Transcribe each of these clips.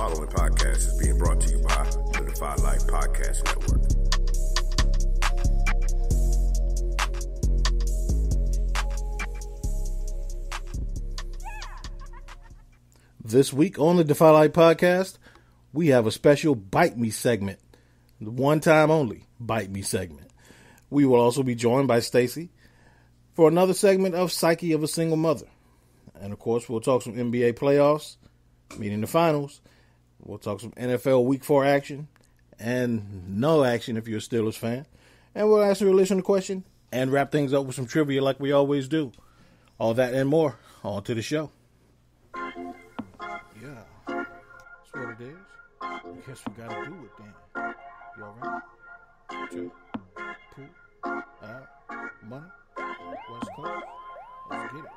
following podcast is being brought to you by the Defy Life Podcast Network. This week on the Defy Life Podcast, we have a special Bite Me segment. The one time only Bite Me segment. We will also be joined by Stacie for another segment of Psyche of a Single Mother. And of course, we'll talk some NBA playoffs, meaning the finals. We'll talk some NFL Week 4 action and no action if you're a Steelers fan. And we'll answer a listener question and wrap things up with some trivia like we always do. All that and more. On to the show. Yeah, that's what it is. I guess we gotta do it then. You alright? Two, pool, out, money, West Coast. Let's get it.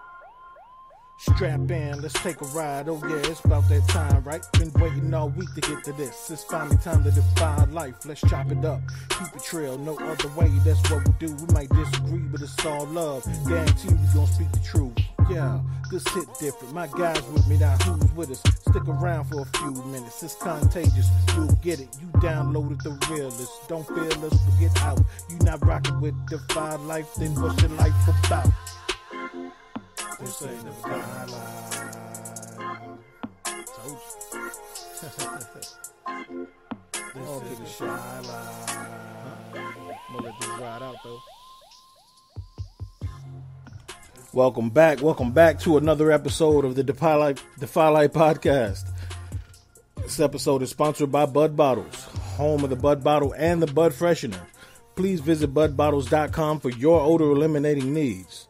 Strap in, let's take a ride. Oh yeah, it's about that time, right? Been waiting all week to get to this. It's finally time to defy life. Let's chop it up, keep it trail, no other way. That's what we do. We might disagree, but it's all love. Guarantee we gon' speak the truth. Yeah, this hit different. My guys with me, now who's with us? Stick around for a few minutes. It's contagious. You'll get it. You downloaded the realest. Don't feel us, but get out. You not rocking with Defy Life, then what's your life about? This ain't Defy Life. Told you. On to the Shy Life. I'm gonna let this ride out though. Welcome back to another episode of the Defy Life Podcast. This episode is sponsored by Bud Bottles, home of the Bud Bottle and the Bud Freshener. Please visit budbottles.com for your odor eliminating needs.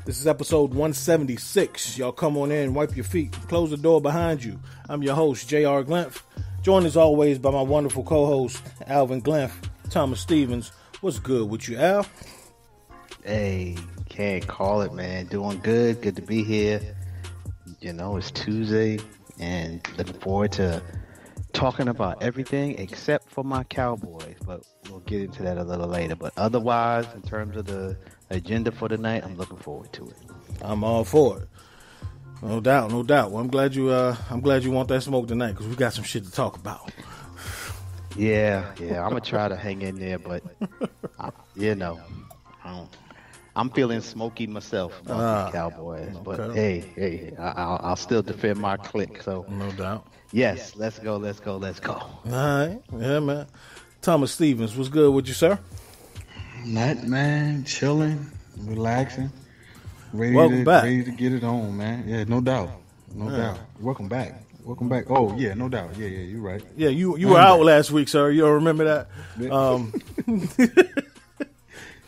This is episode 176. Y'all come on in, wipe your feet, close the door behind you. I'm your host, J.R. Glenf, joined as always by my wonderful co-host, Alvin Glenf, Thomas Stevens. What's good with you, Al? Hey, can't call it, man. Doing good. Good to be here. You know, it's Tuesday and looking forward to talking about everything except for my Cowboys. But we'll get into that a little later. But otherwise, in terms of the agenda for tonight, I'm looking forward to it. I'm all for it. No doubt. Well, I'm glad you want that smoke tonight because we got some shit to talk about. Yeah. I'm gonna try to hang in there, but I'm feeling smoky myself about the Cowboys, but okay. hey, I'll still defend my clique. So no doubt. Yes, let's go. All right, yeah, man. Thomas Stevens, what's good with you, sir? Nothing, man. Chilling, relaxing, ready to get it on, man. Yeah, no doubt. Welcome back. Oh yeah, no doubt. Yeah, you're right. Yeah, you were out last week, sir. You don't remember that?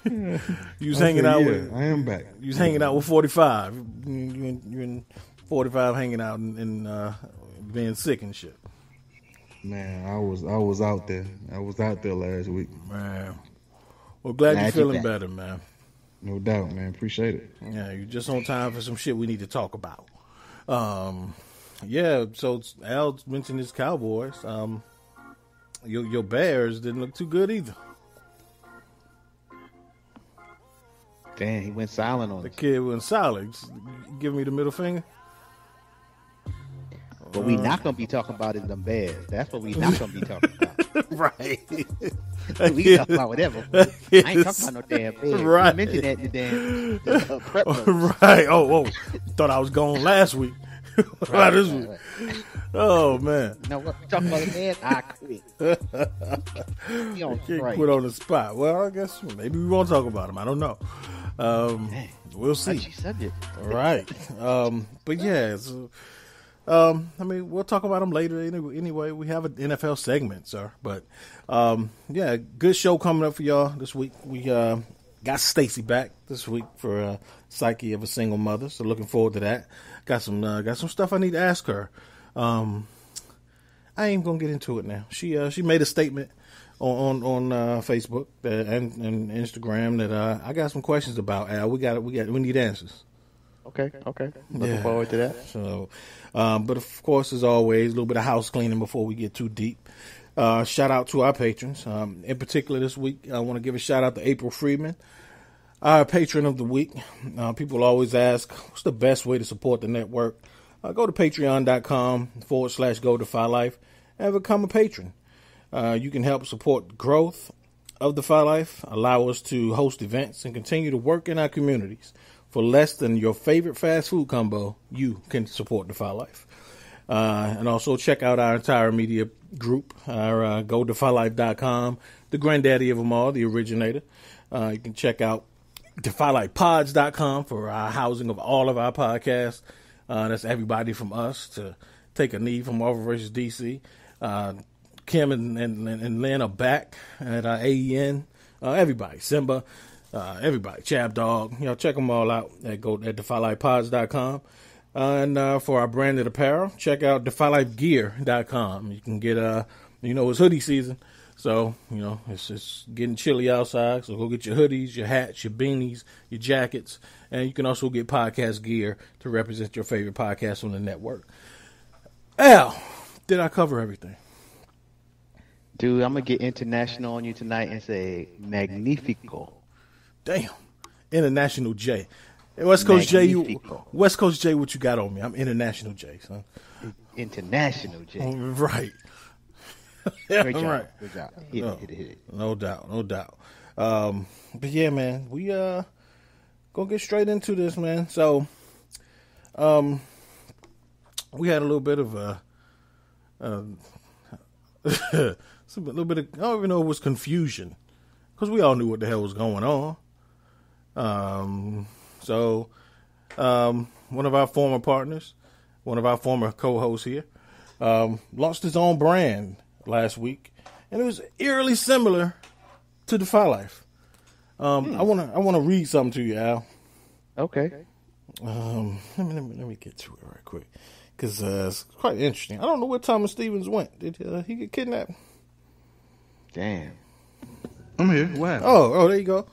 You was hanging out with. I am back. You was hanging out with 45. You and 45 hanging out and being sick and shit. Man, I was out there. I was out there last week. Man, well, glad you're feeling better, man. No doubt, man. Appreciate it. Yeah, you're just on time for some shit we need to talk about. Yeah. So Al mentioned his Cowboys. Your Bears didn't look too good either. Damn, he went silent on us. The kid went silent. Give me the middle finger. But we not going to be talking about it, them Bears. That's what we not going to be talking about. Right. We can talk about whatever. I ain't talking about no damn Bears. Right. You mentioned that in the damn prep notes. Right. Oh. Thought I was gone last week. Right. This week. Oh, man. You know what? We talking about the Bears? I quit. You can't quit on the spot. Well, I guess maybe we won't talk about them. I don't know. We'll see. Subject. Right. But yeah, so, I mean, we'll talk about them later. Anyway, we have an NFL segment, sir. But yeah, good show coming up for y'all this week. We got Stacie back this week for Psyche of a Single Mother. So looking forward to that. Got some stuff I need to ask her. I ain't gonna get into it now. She made a statement on Facebook and Instagram that I got some questions about. Al, we need answers. Okay. Looking forward to that. So, but of course, as always, a little bit of house cleaning before we get too deep. Shout out to our patrons. In particular, this week, I want to give a shout out to April Freeman, our patron of the week. People always ask, what's the best way to support the network? go to patreon.com/go-defy-life and become a patron. You can help support growth of Defy Life, allow us to host events, and continue to work in our communities. For less than your favorite fast food combo, you can support Defy Life. And also check out our entire media group, our GoDefyLife.com, the granddaddy of them all, the originator. You can check out DefyLifePods.com for our housing of all of our podcasts. That's everybody from us to Take a Knee from Marvel vs. DC. Kim and Lynn are back at AEN. Everybody, Simba, everybody, Chab Dog. Check them all out at DefyLifePods.com. And for our branded apparel, check out DefyLifeGear.com. You can get, it's hoodie season. So, it's getting chilly outside. So go get your hoodies, your hats, your beanies, your jackets. And you can also get podcast gear to represent your favorite podcast on the network. Al, did I cover everything? Dude, I'm going to get international on you tonight and say magnifico. Damn. International J. Hey, West Coast magnifico. West Coast J, what you got on me? I'm International J, son. International J. Right. Great job. Right. Good job. Hit it. No doubt. But yeah, man, we gonna get straight into this, man. So, we had a little bit of a little bit of, I don't even know if it was confusion, because we all knew what the hell was going on. So, one of our former partners, one of our former co-hosts here, launched his own brand last week, and it was eerily similar to Defy Life. I wanna read something to you, Al. Okay. Let me get to it right quick, because it's quite interesting. I don't know where Thomas Stevens went. Did he get kidnapped? Damn. I'm here. What happened? Oh, there you go.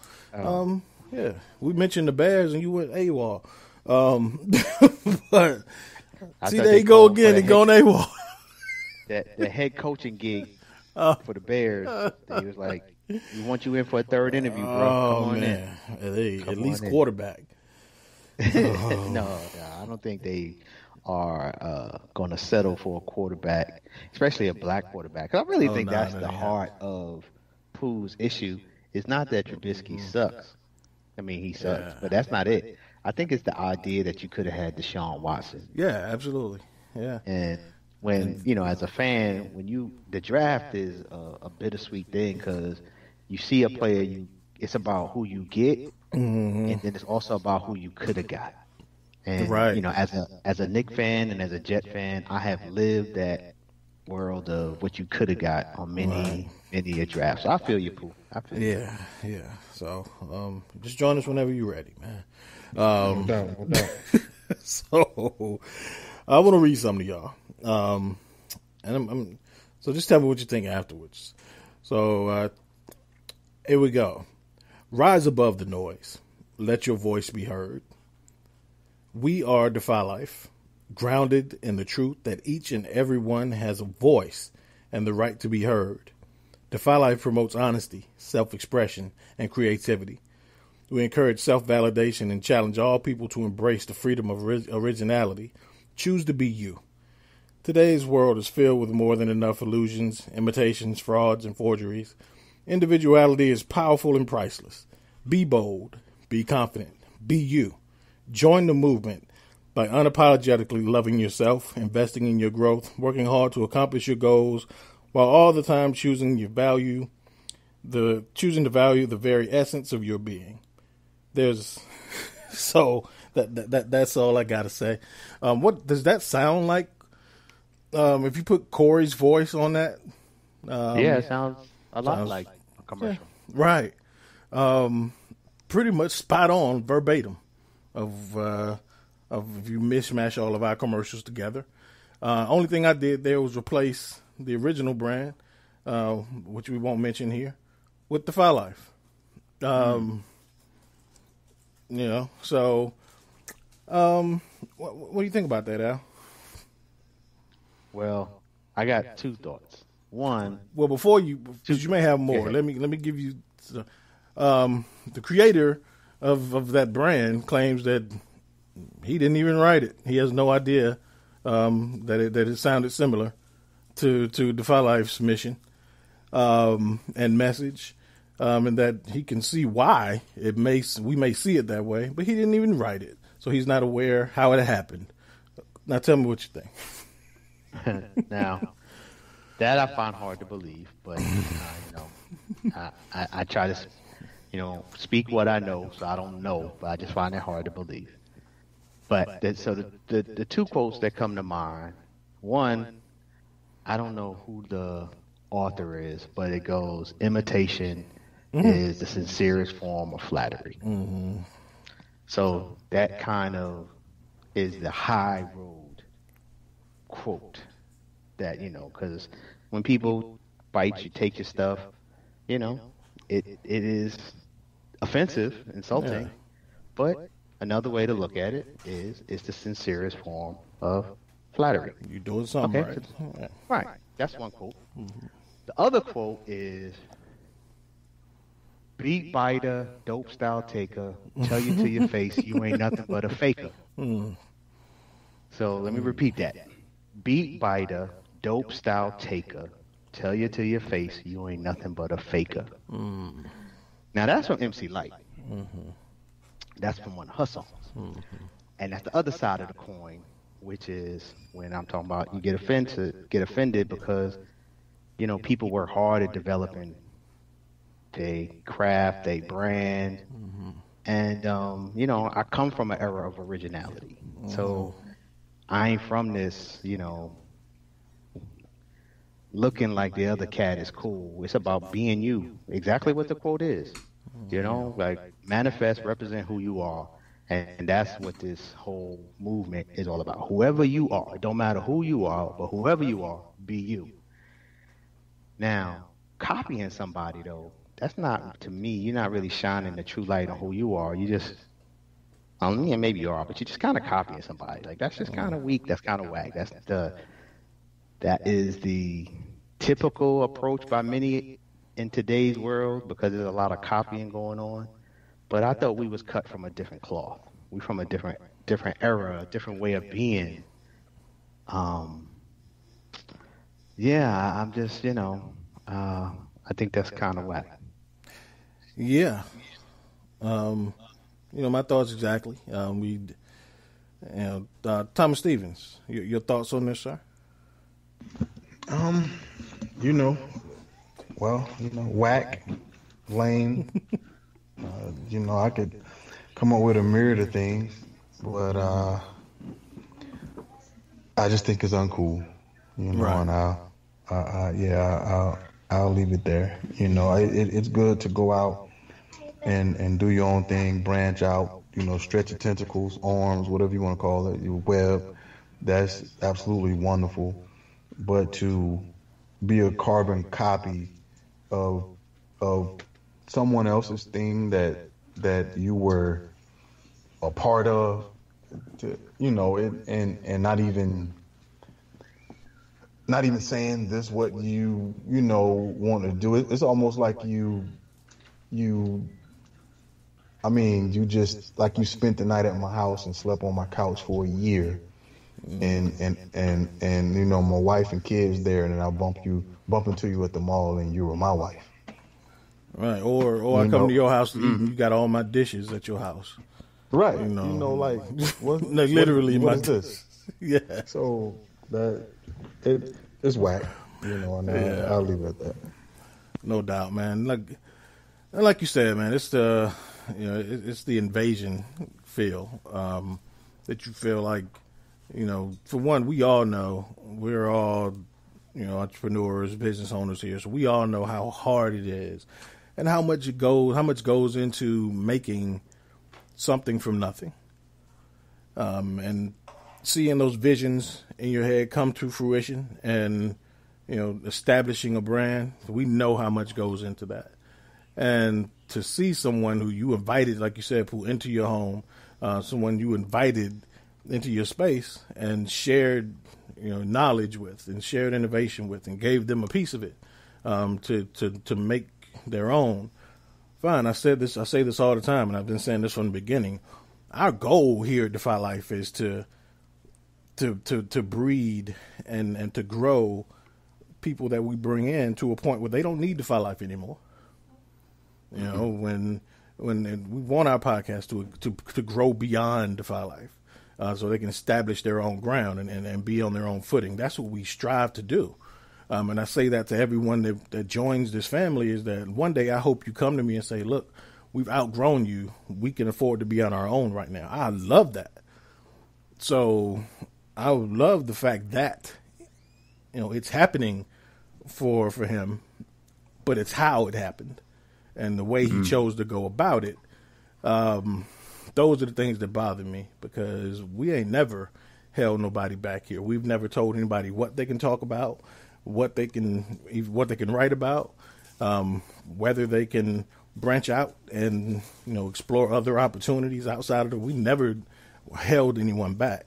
Yeah, we mentioned the Bears, and you went AWOL. But see, there you go again. He going AWOL. The head coaching gig for the Bears. He was like, "We want you in for a third interview, bro. Come on man. In. At least quarterback." No, I don't think they are going to settle for a quarterback, especially a black quarterback. I really think that's the heart of Pooh's issue. It's not that Trubisky sucks. I mean, he sucks, but that's not it. I think it's the idea that you could have had Deshaun Watson. Yeah, absolutely. Yeah. And when, as a fan, the draft is a bittersweet thing, because you see a player, it's about who you get, and then it's also about who you could have got. And, as a Knicks fan and as a Jet fan, I have lived that world of what you could have got on many a draft. So I feel you, Pooh. Yeah. So just join us whenever you're ready, man. No doubt. So I want to read something to y'all. And so just tell me what you think afterwards. So here we go. Rise above the noise. Let your voice be heard. We are Defy Life, grounded in the truth that each and every one has a voice and the right to be heard. Defy Life promotes honesty, self-expression, and creativity. We encourage self-validation and challenge all people to embrace the freedom of originality. Choose to be you. Today's world is filled with more than enough illusions, imitations, frauds, and forgeries. Individuality is powerful and priceless. Be bold. Be confident. Be you. Join the movement by unapologetically loving yourself, investing in your growth, working hard to accomplish your goals, while all the time choosing to value the very essence of your being. So that's all I gotta say. What does that sound like? If you put Corey's voice on that, it sounds a lot like a commercial. Yeah, right. Pretty much spot on, verbatim of if you mishmash all of our commercials together. Only thing I did there was replace the original brand, which we won't mention here, with Defy Life. So what do you think about that, Al? Well, I got two thoughts. One, before because you may have more. Let me give you the creator of that brand claims that he didn't even write it. He has no idea that it sounded similar to Defy Life's mission and message, and that he can see why we may see it that way, but he didn't even write it, so he's not aware how it happened. Now tell me what you think. Now, that I find hard to believe, but I try to, speak what I know, so I don't know, but I just find it hard to believe. But the two quotes that come to mind, one, I don't know who the author is, but it goes, imitation is the sincerest form of flattery. Mm-hmm. So that kind of is the high road quote that, because when people bite you, take your stuff, it is offensive, insulting, but another way to look at it is it's the sincerest form of flattery. You're doing something right. Right. That's one quote. Mm-hmm. The other quote is, beat biter, dope style taker, tell you to your face you ain't nothing but a faker. Mm. So let me repeat that. Beat biter, dope style taker, tell you to your face you ain't nothing but a faker. Mm. Now that's from MC Light. Mm-hmm. That's from one of her songs. Mm-hmm. And that's the other side of the coin, which is when I'm talking about you get offended because, people work hard at developing their craft, their brand. Mm-hmm. And, I come from an era of originality. Mm-hmm. So I ain't from this, looking like the other cat is cool. It's about being you. Exactly what the quote is. Like manifest, represent who you are. And that's what this whole movement is all about. Whoever you are, it don't matter who you are, but whoever you are, be you. Now, copying somebody, though, that's not, to me, you're not really shining the true light on who you are. You just, maybe you are, but you're just kind of copying somebody. Like, that's just kind of weak. That's kind of whack. That is the typical approach by many in today's world because there's a lot of copying going on. But I thought we was cut from a different cloth. We from a different era, a different way of being. I'm just, I think that's kind of whack. Yeah. My thoughts exactly. Thomas Stevens, your thoughts on this, sir? Whack, lame. I could come up with a myriad of things, but I just think it's uncool, right. And I'll leave it there. It's good to go out and do your own thing, branch out, stretch your tentacles, arms, whatever you want to call it, your web. That's absolutely wonderful. But to be a carbon copy of someone else's thing that you were a part of, and not even saying this what you want to do. It's almost like you just like you spent the night at my house and slept on my couch for a year, and my wife and kids there, and then I'll bump into you at the mall and you were my wife. Right, or I come to your house to eat and you got all my dishes at your house. Right, like what? No, literally, what is this? Yeah. So that it's whack, and I'll leave it at that. No doubt, man. Like you said, man, it's the it's the invasion feel that you feel like, for one, we all know we're all entrepreneurs, business owners here, so we all know how hard it is. And how much goes into making something from nothing, and seeing those visions in your head come to fruition, and establishing a brand. We know how much goes into that, and to see someone who you invited, like you said, Pooh, into your home, someone you invited into your space and shared knowledge with, and shared innovation with, and gave them a piece of it to make their own. Fine, I say this all the time, and I've been saying this from the beginning. Our goal here at Defy Life is to to breed and to grow people that we bring in to a point where they don't need Defy Life anymore. You know, when we want our podcast to grow beyond Defy Life, so they can establish their own ground and be on their own footing. That's what we strive to do. And I say that to everyone that joins this family, is that one day I hope you come to me and say, look, we've outgrown you. We can afford to be on our own right now. I love that. So I would love the fact that, you know, it's happening for him, but it's how it happened and the way he chose to go about it. Those are the things that bother me, because we ain't never held nobody back here. We've never told anybody what they can talk about, what they can write about, whether they can branch out and, you know, explore other opportunities outside of we never held anyone back.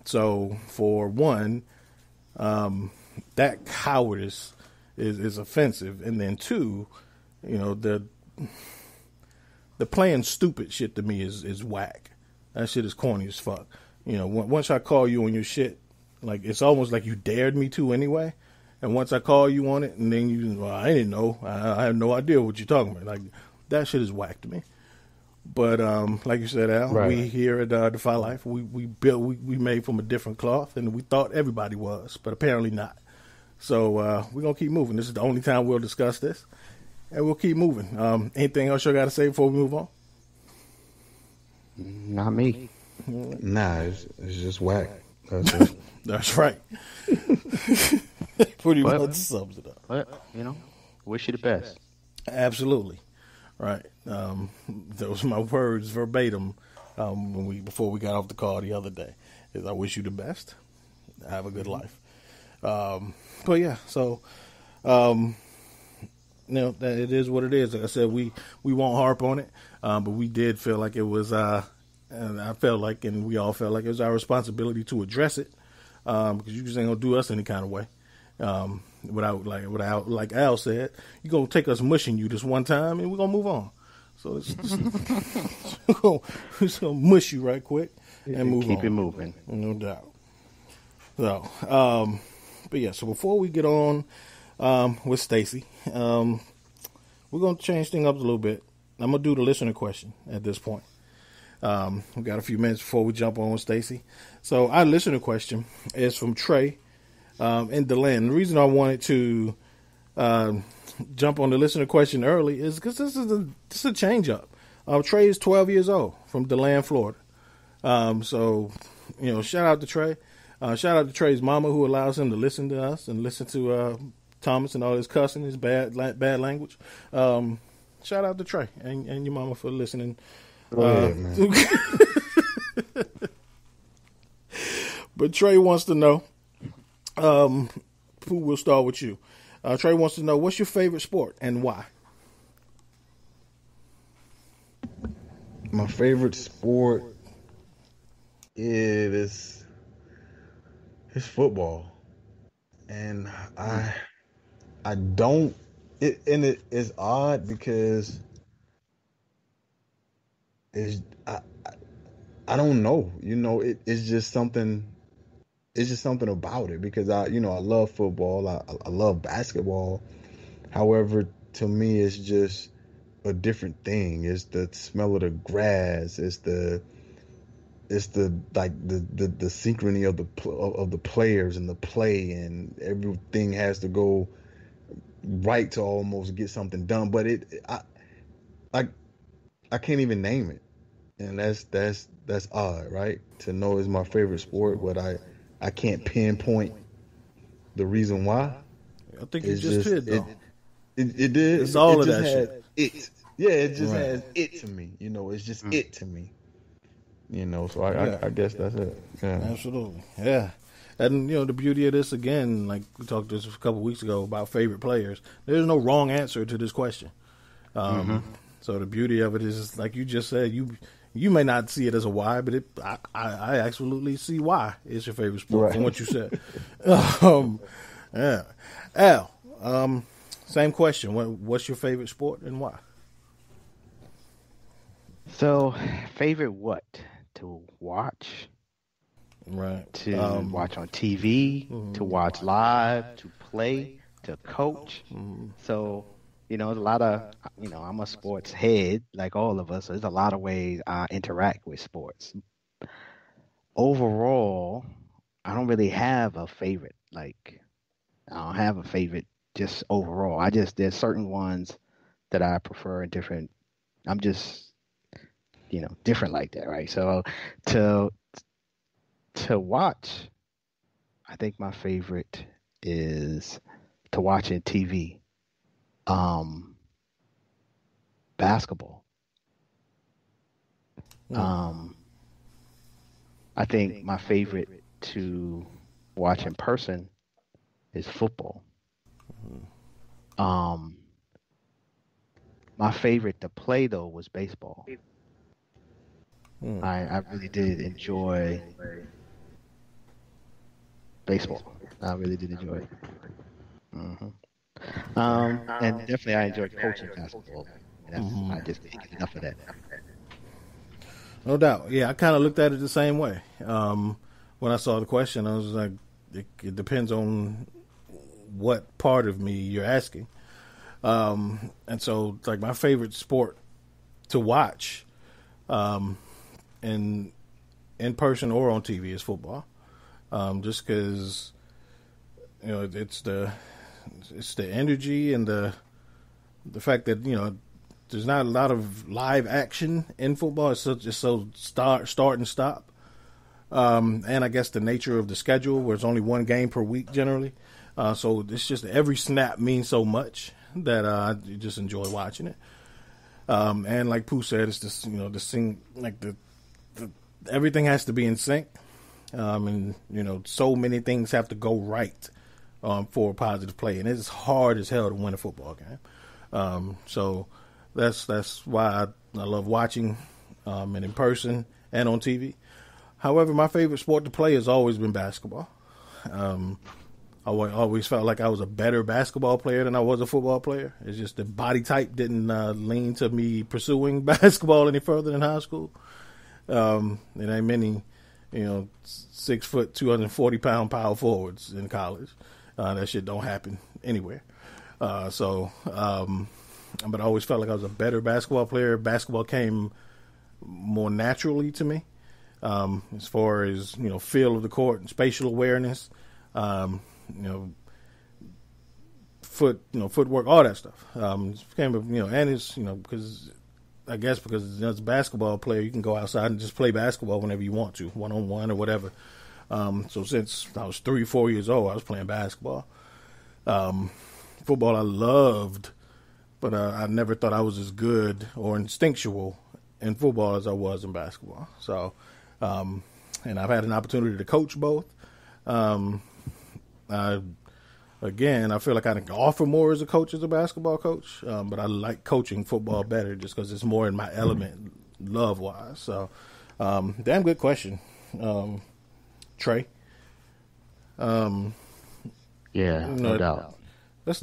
So for one, that cowardice is offensive. And then two, you know, the playing stupid shit to me is whack. That shit is corny as fuck. You know, once I call you on your shit, like, it's almost like you dared me to anyway. And once I call you on it, and then I didn't know. I have no idea what you're talking about. Like, that shit is whack to me. But like you said, Al, right. We here at Defy Life, we made from a different cloth, and we thought everybody was, but apparently not. So we're gonna keep moving. This is the only time we'll discuss this, and we'll keep moving. Anything else you got to say before we move on? Not me. Nah, it's just whack. That's right. Pretty much sums it up. But, you know, wish you the best. Absolutely. Right. Those are my words verbatim before we got off the call the other day. Is I wish you the best. Have a good life. But yeah, so you know, that it is what it is. Like I said, we won't harp on it, but we did feel like it was and I felt like, and we all felt like, it was our responsibility to address it, because you just ain't gonna do us any kind of way. Without like Al said, you gonna take us mushing you this one time, and we're gonna move on. So it's we're just gonna mush you right quick and move Keep on. it moving, no doubt. So, but yeah. So before we get on with Stacie, we're gonna change things up a little bit. I'm gonna do the listener question at this point. We got a few minutes before we jump on with Stacie. So our listener question is from Trey in DeLand. The reason I wanted to jump on the listener question early is because this is a change up. Trey is 12 years old from DeLand, Florida. So, you know, shout out to Trey. Shout out to Trey's mama, who allows him to listen to us and listen to Thomas and all his cussing, his bad language. Shout out to Trey and your mama for listening. Go ahead, man. But Trey wants to know, who will start with you? Trey wants to know, what's your favorite sport and why? My favorite sport is football, and I don't. It is odd because I don't know. You know, it's just something. It's just something about it, because I love football. I love basketball. However, to me, it's just a different thing. It's the smell of the grass. It's the synchrony of the players and the play, and everything has to go right to almost get something done. But I can't even name it, and that's odd, right? To know it's my favorite sport, but I can't pinpoint the reason why. I think you just did, though. It did. It's all of that shit. It just has it to me. You know, it's just it to me. You know, so I guess that's it. Yeah. Absolutely. Yeah. And, you know, the beauty of this, again, like we talked this a couple of weeks ago about favorite players, there's no wrong answer to this question. So the beauty of it is, like you just said, you may not see it as a why, but I absolutely see why it's your favorite sport from what you said. Yeah. Al, same question. What's your favorite sport and why? So, favorite what? To watch? right? To watch on TV, to watch live, to play, to coach. So, there's a lot of, I'm a sports head like all of us. So there's a lot of ways I interact with sports. Overall, I don't really have a favorite. Like, I don't have a favorite just overall. There's certain ones that I prefer and different. I'm just, different like that, right? So to watch, I think my favorite is to watch in TV. Basketball. I think my favorite to watch in person is football. My favorite to play though was baseball. I really did enjoy baseball. I really did enjoy it. And definitely I enjoyed coaching basketball. I just can't get enough of that. No doubt. Yeah, I kind of looked at it the same way. When I saw the question, I was like, it depends on what part of me you're asking. And so, like, my favorite sport to watch in person or on TV is football. Just because, it's the energy and the fact that, there's not a lot of live action in football. It's just so start and stop. And I guess the nature of the schedule where it's only one game per week generally. So it's just every snap means so much that I just enjoy watching it. And like Pooh said, it's just, the thing, like the everything has to be in sync. And, so many things have to go right for a positive play. And it's hard as hell to win a football game. So that's why I love watching and in person and on TV. However, my favorite sport to play has always been basketball. I always felt like I was a better basketball player than I was a football player. It's just the body type didn't lean to me pursuing basketball any further than high school. There ain't many, 6 foot, 240-pound power forwards in college. That shit don't happen anywhere. But I always felt like I was a better basketball player. Basketball came more naturally to me, as far as, feel of the court and spatial awareness, footwork, all that stuff. It became, and it's, because I guess because as a basketball player, you can go outside and just play basketball whenever you want to, one-on-one or whatever. So since I was 3 or 4 years old, I was playing basketball. Football I loved, but I never thought I was as good or instinctual in football as I was in basketball. So, and I've had an opportunity to coach both. I feel like I can offer more as a coach, as a basketball coach, but I like coaching football better just because it's more in my element, love-wise. So, damn good question, Trey. No doubt. That's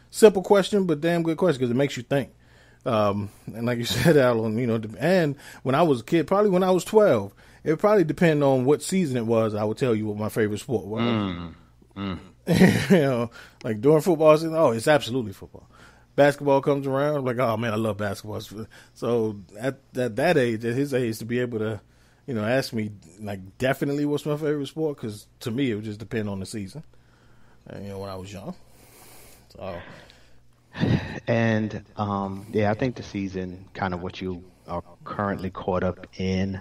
simple question, but damn good question because it makes you think. And like you said, Alan, and when I was a kid, probably when I was 12, it would probably depend on what season it was. I would tell you what my favorite sport was. Like during football season, it's absolutely football. Basketball comes around, I'm like, oh man, I love basketball. So at that age, at his age, to be able to, ask me like definitely what's my favorite sport, because to me it would just depend on the season. And, when I was young. So. And I think the season, kind of what you are currently caught up in,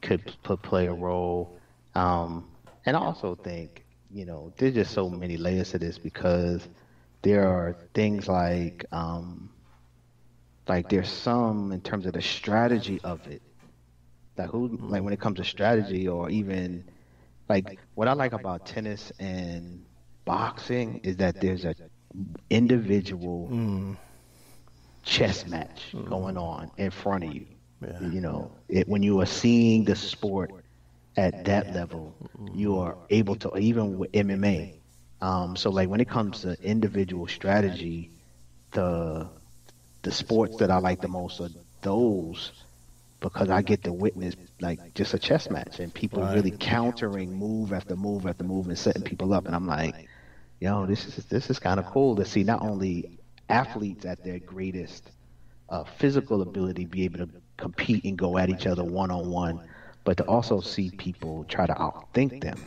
could play a role. And I also think, there's just so many layers to this because there are things like there's some in terms of the strategy of it. Like when it comes to strategy, or even like what I like about tennis and boxing is that there's a individual chess match going on in front of you. Yeah. When you are seeing the sport at that level, you are able to, even with MMA. So like when it comes to individual strategy, the sports that I like the most are those, because I get to witness like just a chess match and people really countering move after move after move and setting people up, and I'm like, yo, this is kind of cool to see not only athletes at their greatest physical ability be able to compete and go at each other one-on-one, but to also see people try to outthink them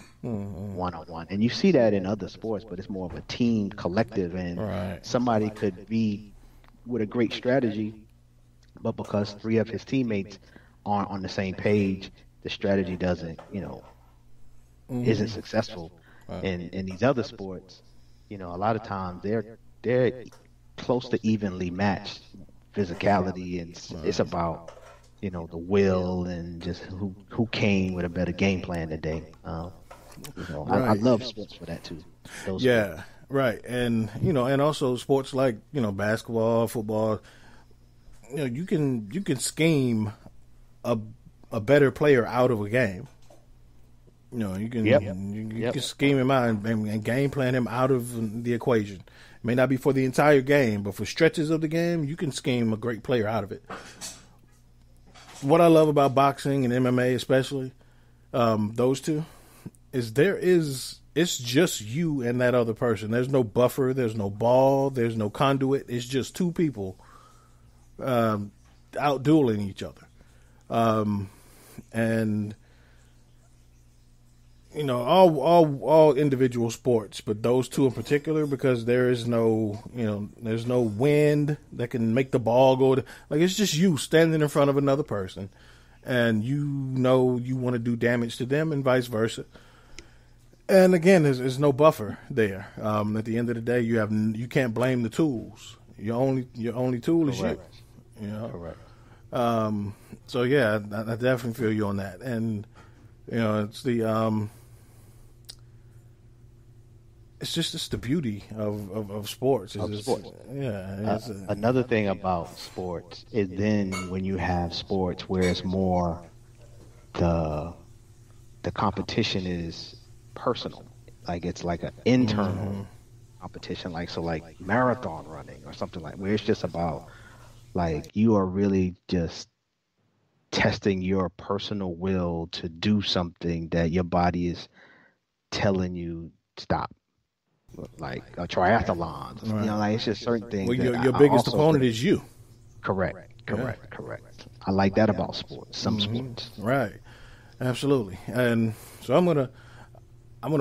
one-on-one. And you see that in other sports, but it's more of a team collective, and somebody could be with a great strategy, but because 3 of his teammates aren't on the same page, the strategy doesn't, isn't successful. In these other sports, a lot of times they're close to evenly matched physicality, and it's about the will and just who came with a better game plan today. I love sports for that too. Sports. Right, and and also sports like basketball, football. You can scheme a better player out of a game. You can scheme him out and game plan him out of the equation. It may not be for the entire game, but for stretches of the game, you can scheme a great player out of it. What I love about boxing and MMA especially, those two, is it's just you and that other person. There's no buffer, there's no ball, there's no conduit. It's just two people out dueling each other. And all individual sports, but those two in particular, because there is no there's no wind that can make the ball go it's just you standing in front of another person, and you want to do damage to them and vice versa. And again, there's no buffer there. At the end of the day, you can't blame the tools. Your only tool is you. Correct. So yeah, I definitely feel you on that. And it's the it's the beauty of sports. Another thing about sports is then when you have sports where it's more the competition is personal, like it's like an internal competition, like marathon running or something, like where it's just about like you are really just testing your personal will to do something that your body is telling you stop, like a triathlon. It's just certain things. Well, your biggest opponent is you. Correct. I like that about sports. Some sports, right? Absolutely. And so I'm gonna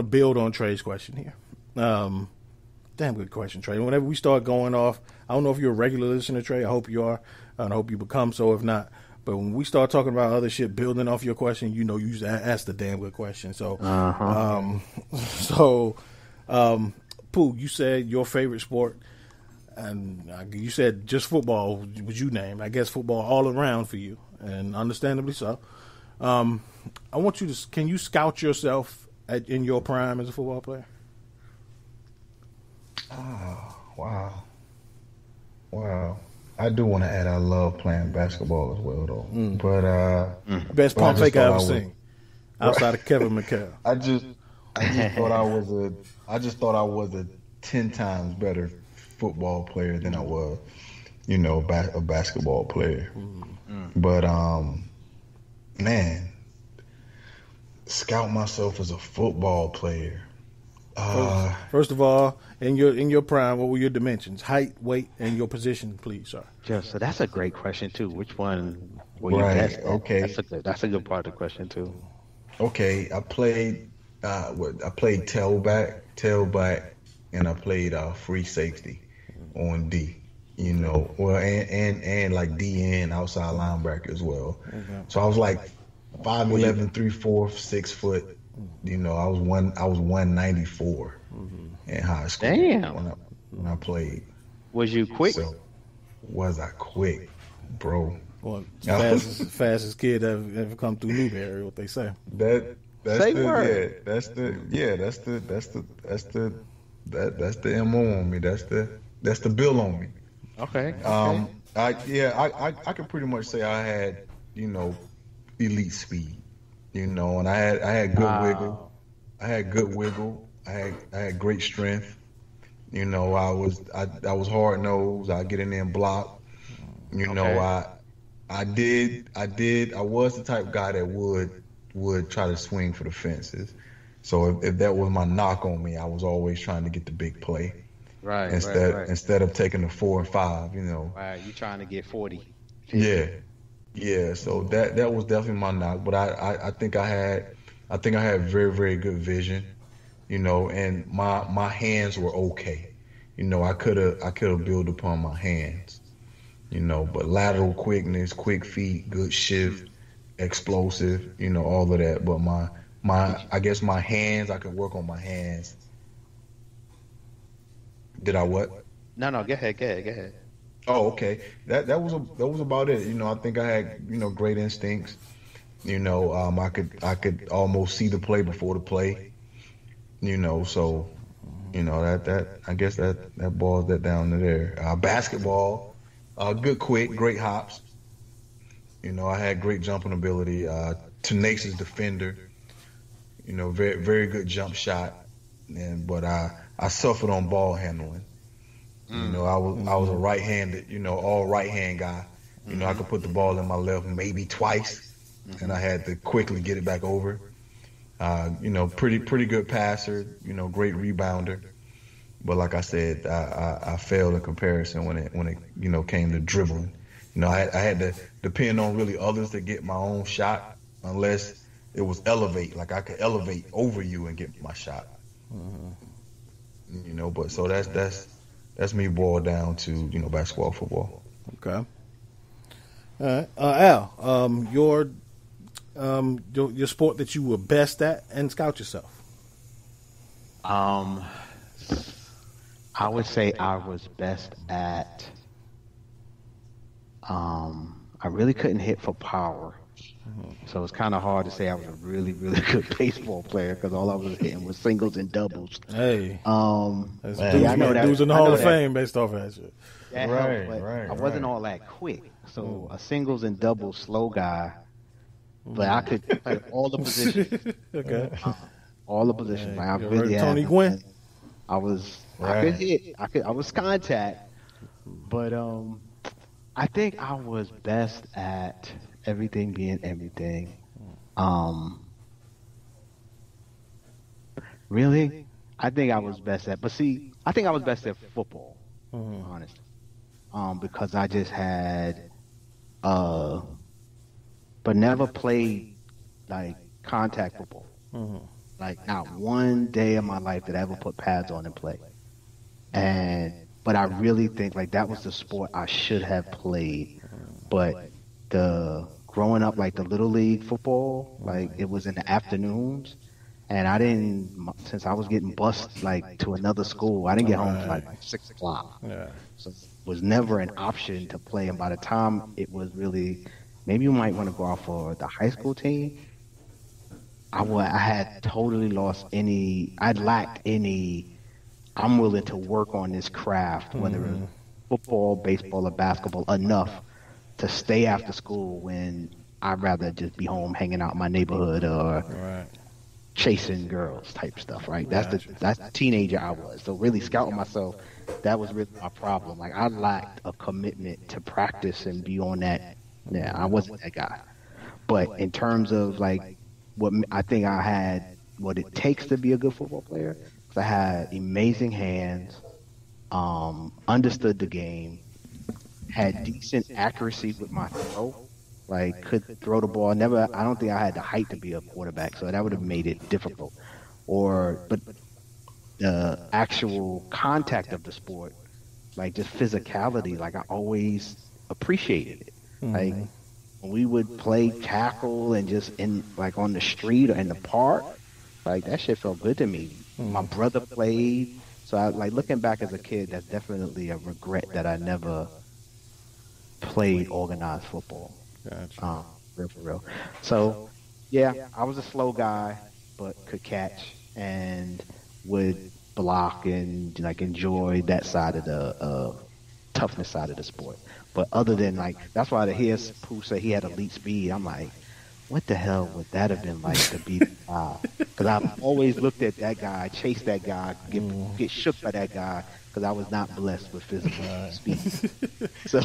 build on Trey's question here. Damn good question, Trey. Whenever we start going off, I don't know if you're a regular listener, Trey. I hope you are. I hope you become so. If not, but when we start talking about other shit, building off your question, you ask the damn good question. So, Pooh, you said your favorite sport, and you said just football. Would you name? I guess football all around for you, and understandably so. I want you to. Can you scout yourself in your prime as a football player? Oh, wow. I do want to add I love playing basketball as well, though. But best pump fake I ever seen, outside of Kevin McHale. I just thought I was a 10 times better football player than I was, a basketball player. But man, scout myself as a football player. First of all, in your prime, what were your dimensions, height, weight, and your position, please, sir? So that's a great question too. Which one were you best at? Okay, that's a good part of the question too. Okay, I played tailback, and I played free safety on D. And like DN, outside linebacker as well. Okay. So I was like 5'11", 3/4, 6 foot. I was 194 in high school. Damn. When I played. Was you quick? So, was I quick, bro? Well, fastest kid ever come through Newberry. What they say? That's the MO on me. That's the bill on me. Okay. I can pretty much say I had elite speed. And I had good wiggle. I had good wiggle. I had great strength. I was hard nosed. I get in there and block. I did. I was the type of guy that would try to swing for the fences. So if that was my knock on me, I was always trying to get the big play Right, instead of taking the 4 and 5. Right, you trying to get 40. 50. Yeah, yeah. So that was definitely my knock. But I think I had very very good vision. And my hands were okay. I could have built upon my hands. But lateral quickness, quick feet, good shift, explosive, all of that. But I guess my hands, I could work on my hands. Did I what? No, go ahead. Oh, okay. That was about it. I think I had, great instincts. I could almost see the play before the play. So, that I guess that boils that down to there. Basketball. Good quick, great hops. I had great jumping ability, tenacious defender. Very very good jump shot, but I suffered on ball handling. I was a right-handed, all right-hand guy. I could put the ball in my left maybe twice, and I had to quickly get it back over. Pretty good passer. Great rebounder. But like I said, I failed in comparison when it came to dribbling. I had to depend on really others to get my own shot, unless it was elevate. Like I could elevate over you and get my shot. But so that's me boiled down to basketball, football. Okay. All right, Al, your sport that you were best at, and scout yourself. I would say I was best at. I really couldn't hit for power, so it's kind of hard to say I was a really, really good baseball player because all I was hitting was singles and doubles. Hey, dudes in the Hall of Fame based off of that shit. Right. I wasn't all that quick, so a singles and doubles slow guy, but I could play all the positions. Okay, all the positions. Like I you really heard Tony had, Gwynn. I could hit. I was contact, but I think I was best at everything being everything. Really, I think I was best at. But see, I think I was best at football, honestly, because I just had, but never played like contact football. Like not one day of my life did I ever put pads on and play. But I really think like that was the sport I should have played. But growing up like the little league football, like it was in the afternoons, and I didn't, since I was getting bused like to another school, I didn't get home till like 6 o'clock. Yeah. So it was never an option to play. And by the time it was really, maybe you might want to go out for the high school team. I had totally lost I'd lacked any, I'm willing to work on this craft, whether it's football, baseball, or basketball, enough to stay after school when I'd rather just be home hanging out in my neighborhood or chasing girls type stuff, right? That's the teenager I was. So really scouting myself, that was really my problem. Like I lacked a commitment to practice and be on that. Yeah, I wasn't that guy. But in terms of like, what I think I had, what it takes to be a good football player, because I had amazing hands, understood the game, had decent accuracy with my throw, like could throw the ball. I don't think I had the height to be a quarterback, so that would have made it difficult. But the actual contact of the sport, like just physicality, like I always appreciated it. Like when we would play tackle and just in like on the street or in the park, like that shit felt good to me. My brother played, so I like looking back as a kid, that's definitely a regret that I never played organized football. Gotcha. For real. So yeah, I was a slow guy, but could catch and would block and like enjoy that side of the toughness side of the sport. But other than like, that's why to hear Pooh say he had elite speed, I'm like, what the hell would that have been like to be the guy? Because I've always looked at that guy, chased that guy, get shook by that guy, because I was not blessed with physical speed. So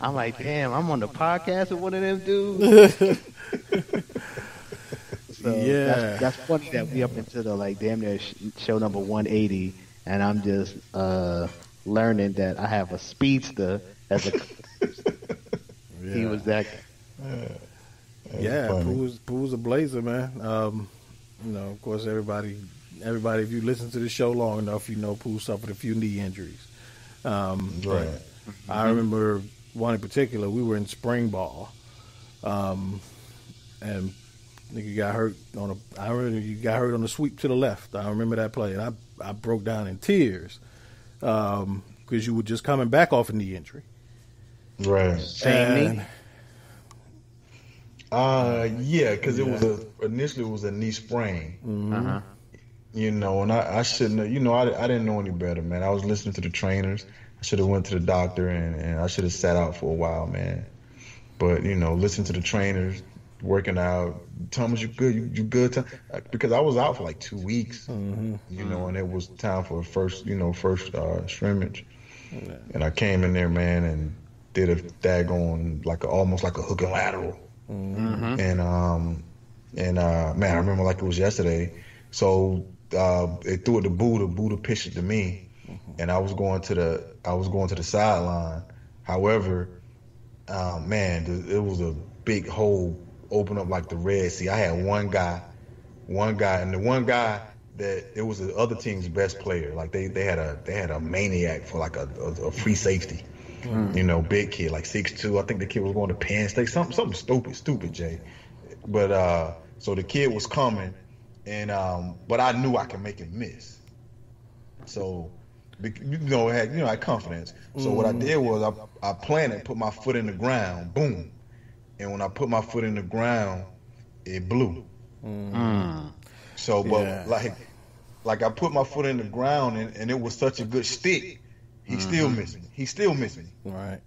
I'm like, damn, I'm on the podcast with one of them dudes. So that's funny that we up into the like damn near show number 180, and I'm just learning that I have a speedster as a. He was that. Yeah, Pooh's a blazer, man. You know, of course, everybody, if you listen to the show long enough, you know Pooh suffered a few knee injuries. Right. I remember one in particular. We were in spring ball, and nigga got hurt I remember you got hurt on the sweep to the left. I remember that play, and I broke down in tears because you were just coming back off a knee injury. Right. Same knee. Yeah, because initially it was a knee sprain. Uh-huh. You know, and I shouldn't have, you know, I didn't know any better, man. I was listening to the trainers. I should have went to the doctor and I should have sat out for a while, man. But, you know, listening to the trainers, working out, Thomas, you good, you good. Because I was out for like 2 weeks, you know, and it was time for first scrimmage. Yeah. And I came in there, man, and did a daggone, almost like a hook and lateral. And man, I remember like it was yesterday. So they threw it to Buddha pitched it to me, and I was going to the sideline. However, man, it was a big hole open up like the Red Sea. I had one guy, and the one guy that it was the other team's best player. Like they had a maniac for like a free safety. You know, big kid, like 6'2". I think the kid was going to Penn State. Something stupid, Jay. But so the kid was coming, and but I knew I could make him miss. So, you know, I had confidence. So what I did was I planted, put my foot in the ground, boom, and when I put my foot in the ground, it blew. So, but like I put my foot in the ground, and it was such a good stick. He still missed me. He still missed me. Right.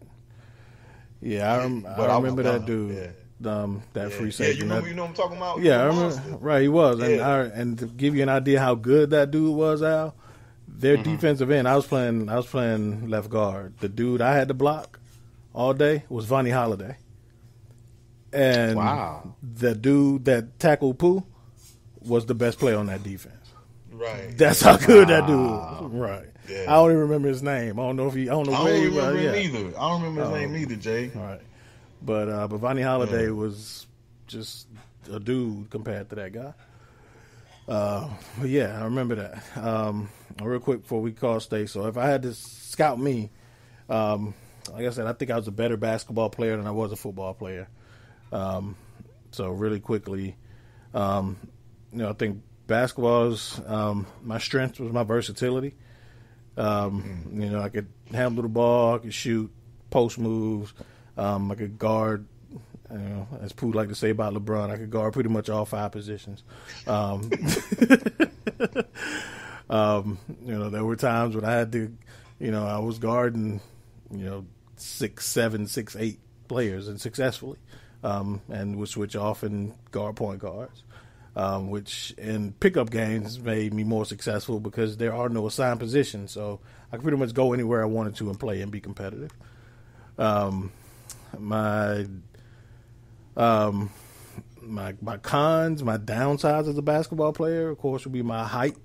Yeah, I remember that dude. Yeah. That free safety. Yeah, you know what I'm talking about? Yeah, I remember. Right, he was. Yeah. And to give you an idea how good that dude was, Al, their defensive end. I was playing left guard. The dude I had to block all day was Vonnie Holiday. And the dude that tackled Pooh was the best player on that defense. Right. That's how good that dude was. Right. Yeah. I don't even remember his name. I don't know where he was. I don't remember his name either, Jay. All right. But Vonnie Holiday was just a dude compared to that guy. But yeah, I remember that. Real quick before we call Stacie. So if I had to scout me, like I said, I think I was a better basketball player than I was a football player. So really quickly, I think basketball's my strength was my versatility. I could handle the ball, I could shoot, post moves, I could guard, as Pooh like to say about LeBron, I could guard pretty much all 5 positions. There were times when I had to, I was guarding, 6, 7, 6, 8 players and successfully, and would switch off and guard point guards. Which in pickup games made me more successful because there are no assigned positions. So I could pretty much go anywhere I wanted to and play and be competitive. My cons, my downsides as a basketball player, of course, would be my height.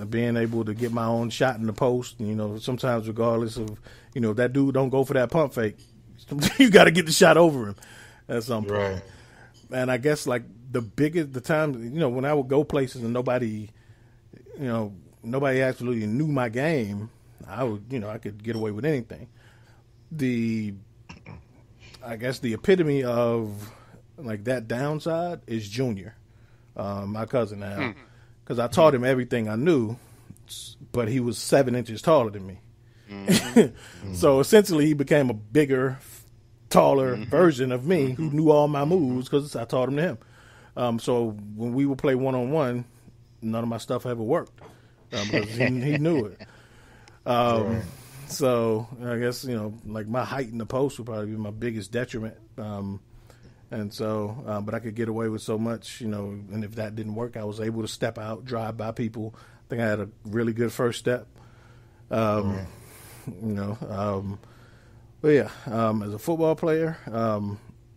Being able to get my own shot in the post. Sometimes regardless of, if that dude don't go for that pump fake, you got to get the shot over him at some point. Right. And I guess like the time, when I would go places and nobody actually knew my game, I would, I could get away with anything. I guess the epitome of like that downside is Junior, my cousin Al, because I taught him everything I knew, but he was 7 inches taller than me. So essentially he became a bigger, taller version of me who knew all my moves because I taught him to him. So when we would play one-on-one, none of my stuff ever worked because he knew it. So I guess, like my height in the post would probably be my biggest detriment. And so, but I could get away with so much, and if that didn't work, I was able to step out, drive by people. I think I had a really good first step. But yeah, as a football player, I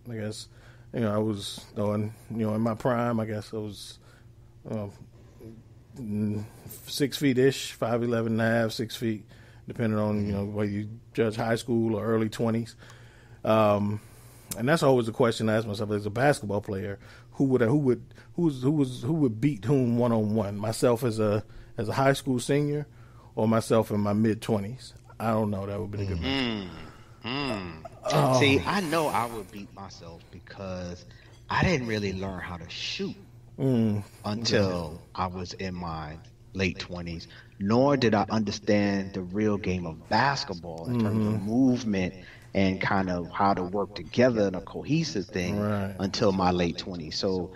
guess, I was going, in my prime, I guess I was 6 feet-ish, 5'11" and a half, 6 feet, depending on, whether you judge high school or early 20s. And that's always the question I ask myself as a basketball player: who would beat whom one-on-one? Myself as a high school senior, or myself in my mid-20s? I don't know. That would be a good match. See, I know I would beat myself because I didn't really learn how to shoot until I was in my late 20s. Nor did I understand the real game of basketball in terms of movement and kind of how to work together in a cohesive thing until my late 20s. So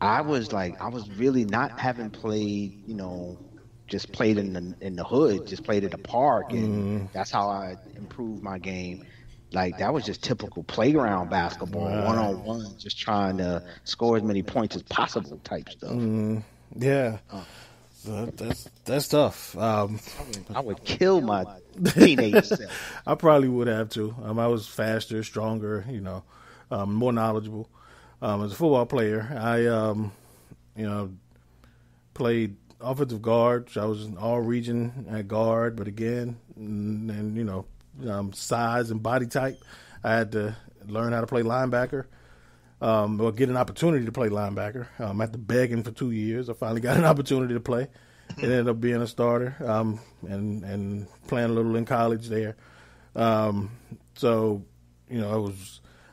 I was really not having played, just played in the hood, just played at the park, and that's how I improved my game. Like, that was just typical playground basketball, one-on-one, just trying to score as many points as possible type stuff. Yeah. That's tough. I would kill my teenage self. I probably would have too. I was faster, stronger, more knowledgeable. As a football player, I, played offensive guard. So I was in all region at guard, but again, size and body type, I had to learn how to play linebacker. Or get an opportunity to play linebacker. After begging for 2 years, I finally got an opportunity to play. It ended up being a starter, and playing a little in college there.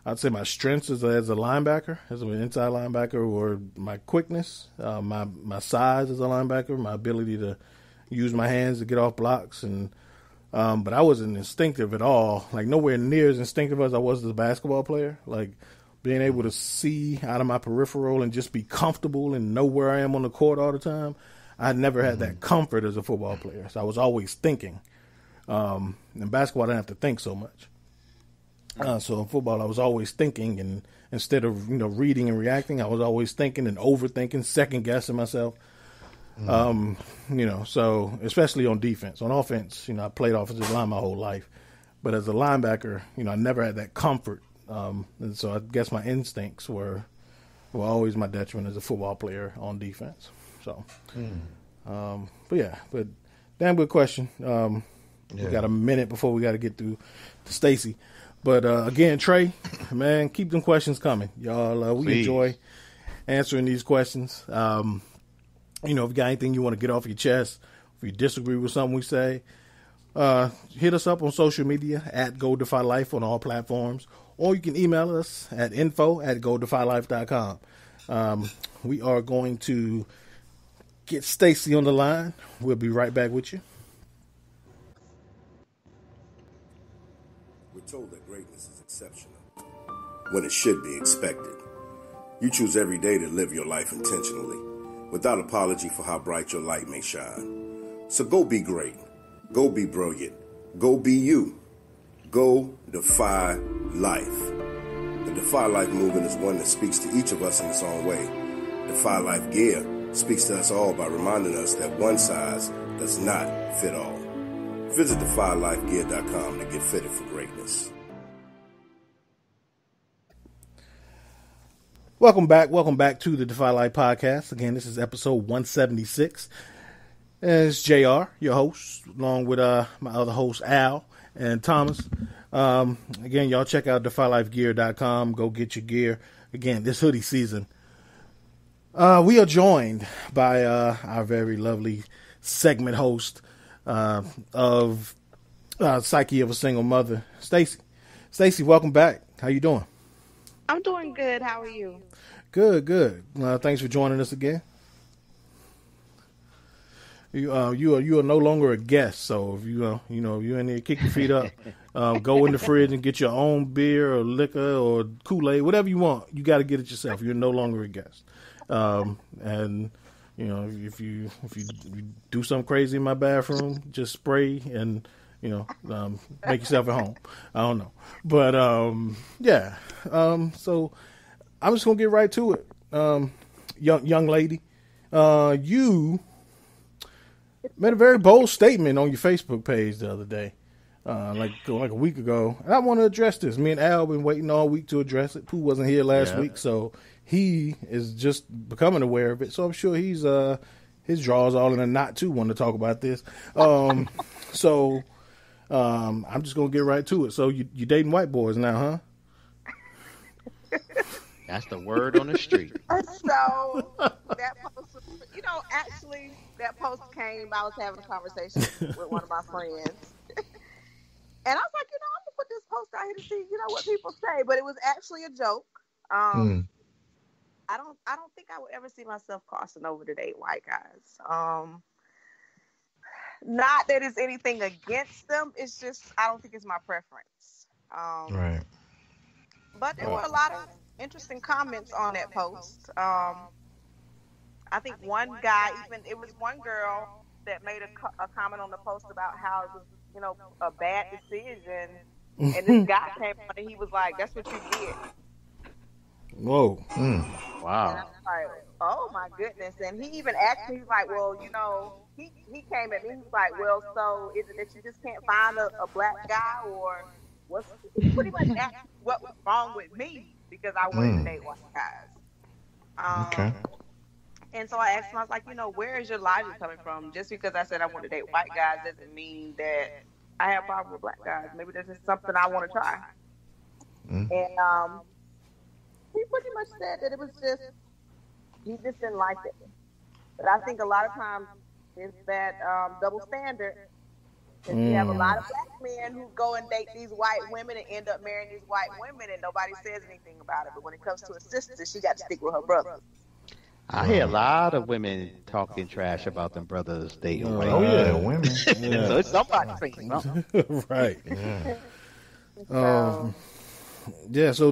I'd say my strengths as a linebacker, as an inside linebacker, were my quickness, my size as a linebacker, my ability to use my hands to get off blocks, but I wasn't instinctive at all, like nowhere near as instinctive as I was as a basketball player. Like, being able to see out of my peripheral and just be comfortable and know where I am on the court all the time. I never had that comfort as a football player. So I was always thinking. In basketball, I didn't have to think so much. So in football, I was always thinking, and instead of reading and reacting, I was always thinking and overthinking, second guessing myself. So especially on defense. On offense, I played offensive line my whole life, but as a linebacker, I never had that comfort. And so I guess my instincts were always my detriment as a football player on defense. So, but damn good question. We got a minute before we got to get through to Stacie. But again, Trey, man, keep them questions coming, y'all. We enjoy answering these questions. If you got anything you want to get off your chest, if you disagree with something we say, hit us up on social media at Go Defy Life on all platforms. Or you can email us at info@godefylife.com. We are going to get Stacie on the line. We'll be right back with you. We're told that greatness is exceptional when it should be expected. You choose every day to live your life intentionally, without apology for how bright your light may shine. So go be great. Go be brilliant. Go be you. Go defy life. The Defy Life movement is one that speaks to each of us in its own way. Defy Life gear speaks to us all by reminding us that one size does not fit all. Visit defylifegear.com to get fitted for greatness. Welcome back to the Defy Life podcast. Again, this is episode 176. And it's JR, your host, along with my other host, Al and Thomas. Again, y'all check out defylifegear.com. Go get your gear. Again, this hoodie season. We are joined by our very lovely segment host of Psyche of a Single Mother, Stacie. Stacie, welcome back. How you doing? I'm doing good. How are you? Good. Thanks for joining us again. You are no longer a guest, so if you in there, kick your feet up, go in the fridge and get your own beer or liquor or Kool-Aid, whatever you want. You got to get it yourself. You're no longer a guest. And if you do something crazy in my bathroom, just spray and make yourself at home. I don't know, but yeah. So I'm just gonna get right to it. Young lady, you made a very bold statement on your Facebook page the other day, like a week ago, and I want to address this. Me and Al been waiting all week to address it. Pooh wasn't here last week, so he is just becoming aware of it. So I'm sure he's his draw's all in a knot too. Want to talk about this? So I'm just gonna get right to it. So you dating white boys now, huh? That's the word on the street. So that post, actually, that post came. I was having a conversation with one of my friends, and I was like, I'm gonna put this post out here to see, what people say. But it was actually a joke. I don't think I would ever see myself crossing over to date white guys. Not that it's anything against them. It's just I don't think it's my preference. Right. But there were a lot of interesting comments on that post. I think one guy, it was one girl that made a comment on the post about how it was, a bad decision. And this guy came on and he was like, "That's what you did." Whoa. Wow. And I was like, "Oh my goodness." And he even asked me, he's like, "Well, he came at me, he's like, "Well, so is it that you just can't find a black guy, or he pretty much asked what was wrong with me because I wanted to date white guys." Okay. And so I asked him, I was like, where is your logic coming from? Just because I said I want to date white guys doesn't mean that I have a problem with black guys. Maybe this is something I want to try. And he pretty much said that it was just, he just didn't like it. But I think a lot of times it's that double standard. Because you have a lot of black men who go and date these white women and end up marrying these white women and nobody says anything about it. But when it comes to a sister, she got to stick with her brother. I hear a lot of women talking trash about them brothers dating white. Oh yeah, women. Yeah. So it's somebody saying something. Right. Yeah. So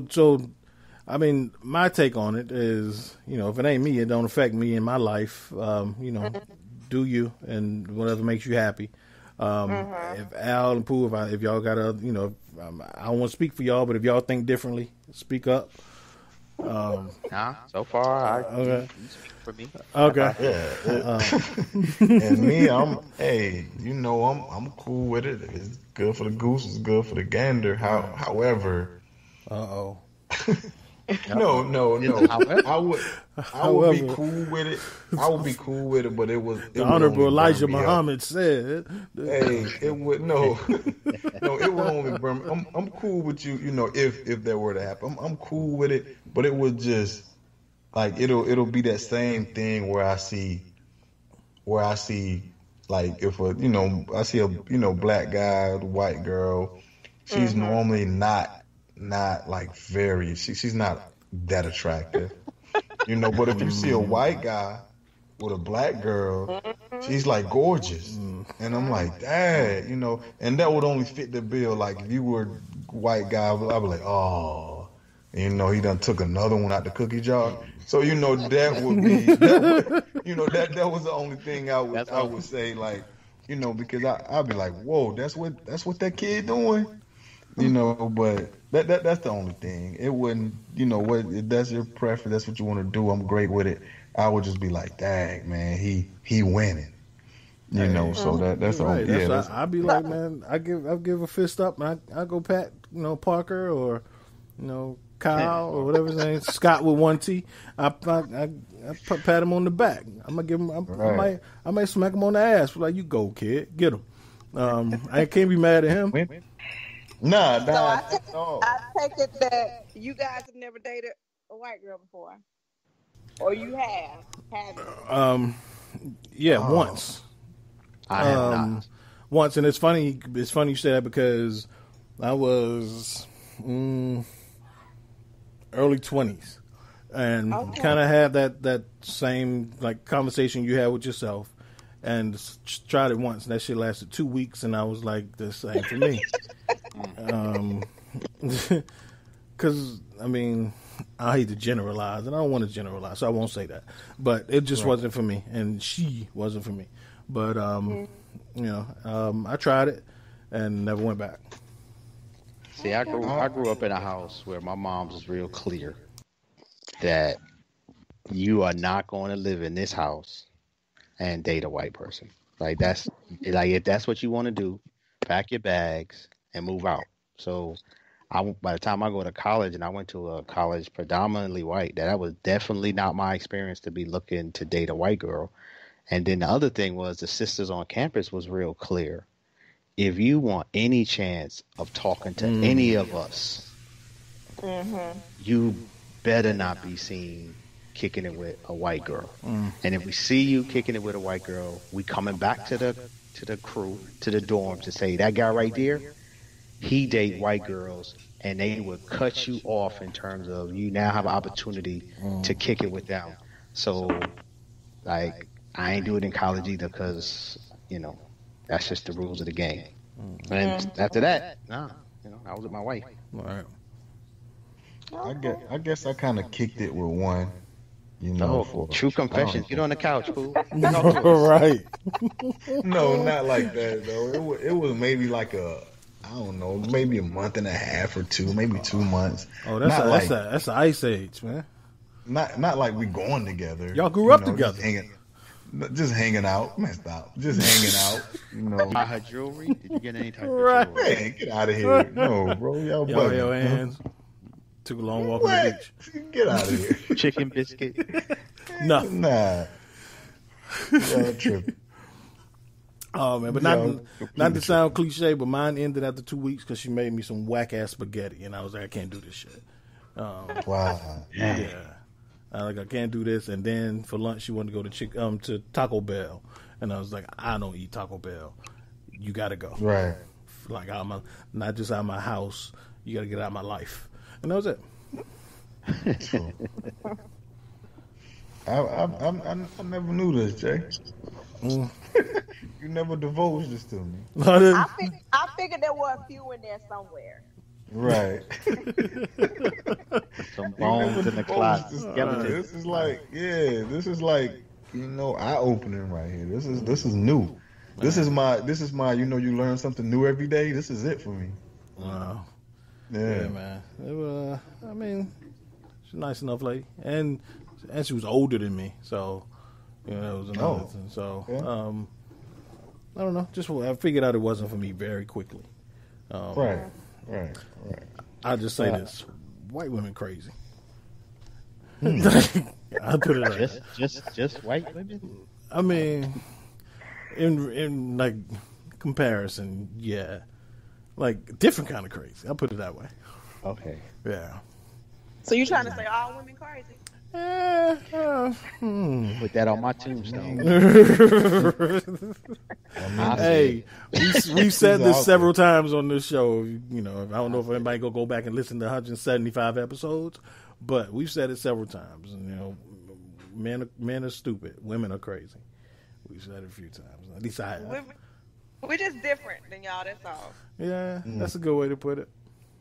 I mean, my take on it is, if it ain't me, it don't affect me in my life. Do you and whatever makes you happy. If Al and Pooh, if y'all got I don't want to speak for y'all, but if y'all think differently, speak up. Nah, so far, okay. You speak for me. Okay. Yeah. And me, I'm cool with it. It's good for the goose. It's good for the gander. However. Uh-oh. No. I would be cool with it. I would be cool with it, but it was the Honorable Elijah Muhammad said. Hey, it would no, it would only burn. I'm cool with you. If that were to happen, I'm cool with it. But it would just like it'll be that same thing where I see like if I see a black guy, white girl, she's normally not like very she's not that attractive, but if you see a white guy with a black girl, she's like gorgeous, and I'm like, dad, and that would only fit the bill. Like if you were a white guy, I'd be like, oh, he done took another one out the cookie jar. So that would be that was the only thing I would say, like, because I'd be like, whoa, that's what that kid doing. But that's the only thing. It wouldn't, if that's your preference, that's what you want to do, I'm great with it. I would just be like, dang, man, he winning. So that's the only. Yeah, I'd be like, man, I give a fist up, and I go pat, Parker or, Kyle or whatever his name, Scott with one T. I pat him on the back. I'm gonna give him. I might smack him on the ass. Like, you go, kid, get him. I can't be mad at him. Nah. So I take it that you guys have never dated a white girl before, or you haven't? Yeah, once. I have not. Once, and it's funny you say that because I was early 20s, and kind of had that same like conversation you had with yourself, and tried it once, and that shit lasted 2 weeks, and I was like, this ain't for me. Because I mean, I hate to generalize, and I don't want to generalize, so I won't say that. But it just wasn't for me, and she wasn't for me. But I tried it and never went back. See, I grew up in a house where my mom's was real clear. that you are not going to live in this house and date a white person. Like if that's what you want to do, pack your bags and move out. So by the time I go to college, and I went to a college predominantly white, that was definitely not my experience to be looking to date a white girl. And then the other thing was the sisters on campus was real clear. If you want any chance of talking to any of us, you better not be seen kicking it with a white girl. And if we see you kicking it with a white girl, we coming back to the crew, to the dorm, to say that guy right there, he date white girls, and they would cut you off in terms of you now have an opportunity to kick it with them. So, like, I ain't do it in college either because, that's just the rules of the game. And after that, I was with my wife. All right. I guess I kind of kicked it with one. True confession. Get on the couch, fool. Right. No, not like that though. It was maybe like maybe a month and a half or two, maybe 2 months. Oh, that's the ice age, man. Not like we going together. Y'all grew up together. Just hanging out. Messed up. Just hanging out. Buy her jewelry? Did you get any type of jewelry? Man, get out of here. No, bro. Y'all bugging. Your hands. Took a long walk on the beach. Get out of here. Chicken biscuit? Nothing. Nah. Y'all tripping. Oh man, but not to sound cliche, but mine ended after 2 weeks because she made me some whack ass spaghetti, and I was like, I can't do this shit. Wow. Yeah. I can't do this. And then for lunch, she wanted to go to Taco Bell, and I was like, I don't eat Taco Bell. You got to go. Right. Like not just out of my house. You got to get out of my life. And that was it. I never knew this, Jay. You never divulged this to me. I figured there were a few in there somewhere. Right. Some bones in the closet. This is like eye opening right here. This is new. This is my you learn something new every day. This is it for me. Wow. Yeah, man. It was, she's a nice enough lady, and she was older than me, so that was another thing. So I don't know. Just I figured out it wasn't for me very quickly. Right. I'll just say this: white women crazy. I'll put it like just white women. I mean, in like comparison, yeah. Like, different kind of crazy. I'll put it that way. Okay. Yeah. So you trying to say all women crazy? Put that on my tombstone. Hey, we've said this several times on this show. I don't know if anybody gonna go back and listen to 175 episodes, but we've said it several times. Men are stupid. Women are crazy. We've said it a few times. At least I have. We're just different than y'all, that's all. Yeah, that's a good way to put it.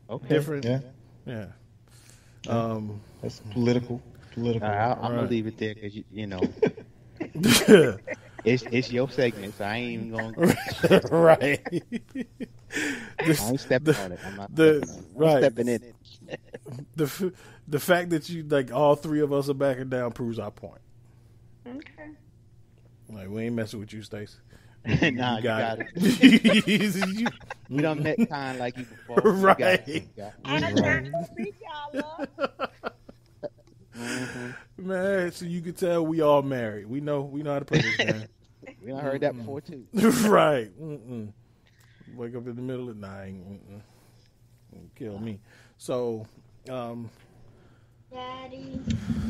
Okay. Different. Yeah. That's political. I'm gonna leave it there because it's your segment, so I ain't even gonna. Right. I ain't stepping on it. I'm not stepping in it. The fact that you all three of us are backing down proves our point. Okay. Like, we ain't messing with you, Stacie. Nah, you got it. We done met kind like you before. Right. I'm trying to speak y'all up. Man, so you can tell we all married. We know how to put this down. We done heard that before too. Right. Wake up in the middle of the night. Kill me. So, Daddy.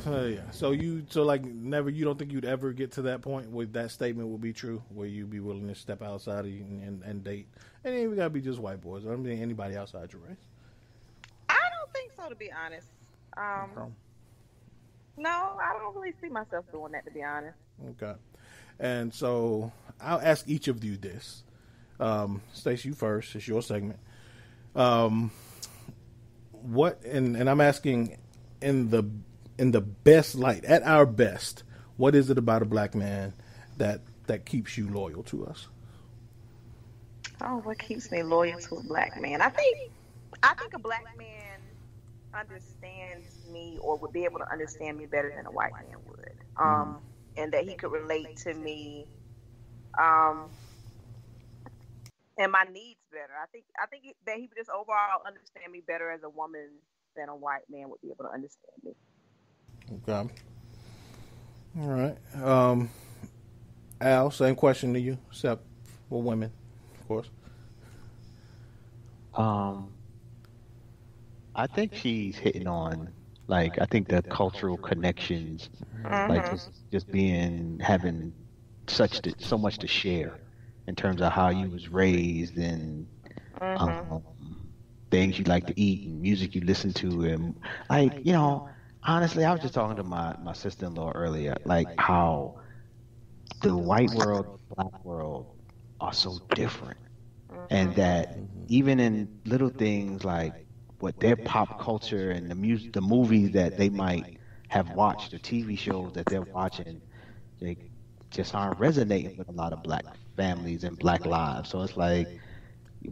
yeah. So you never. You don't think you'd ever get to that point where that statement would be true, where you'd be willing to step outside and date, and then we gotta be just white boys. I don't mean anybody outside your race. I don't think so, to be honest. No, I don't really see myself doing that, to be honest. Okay. And so I'll ask each of you this. Stacie, you first. It's your segment. What and I'm asking in the best light, at our best, what is it about a black man that keeps you loyal to us? Oh, what keeps me loyal to a black man? I think a black man understands me or would be able to understand me better than a white man would. And that he could relate to me and my needs better. I think that he would just overall understand me better as a woman than a white man would be able to understand me. Okay. All right. Al, same question to you, except for women, of course. I think she's hitting on, like, I think the cultural connections, like just having so much to share in terms of how you was raised and things you like to eat and music you listen to, and like, you know, honestly, I was just talking to my sister-in-law earlier, like how the white world, black world are so different, and that even in little things like what their pop culture and the movies that they might have watched, the TV shows that they're watching, they just aren't resonating with a lot of black families and black lives. So it's like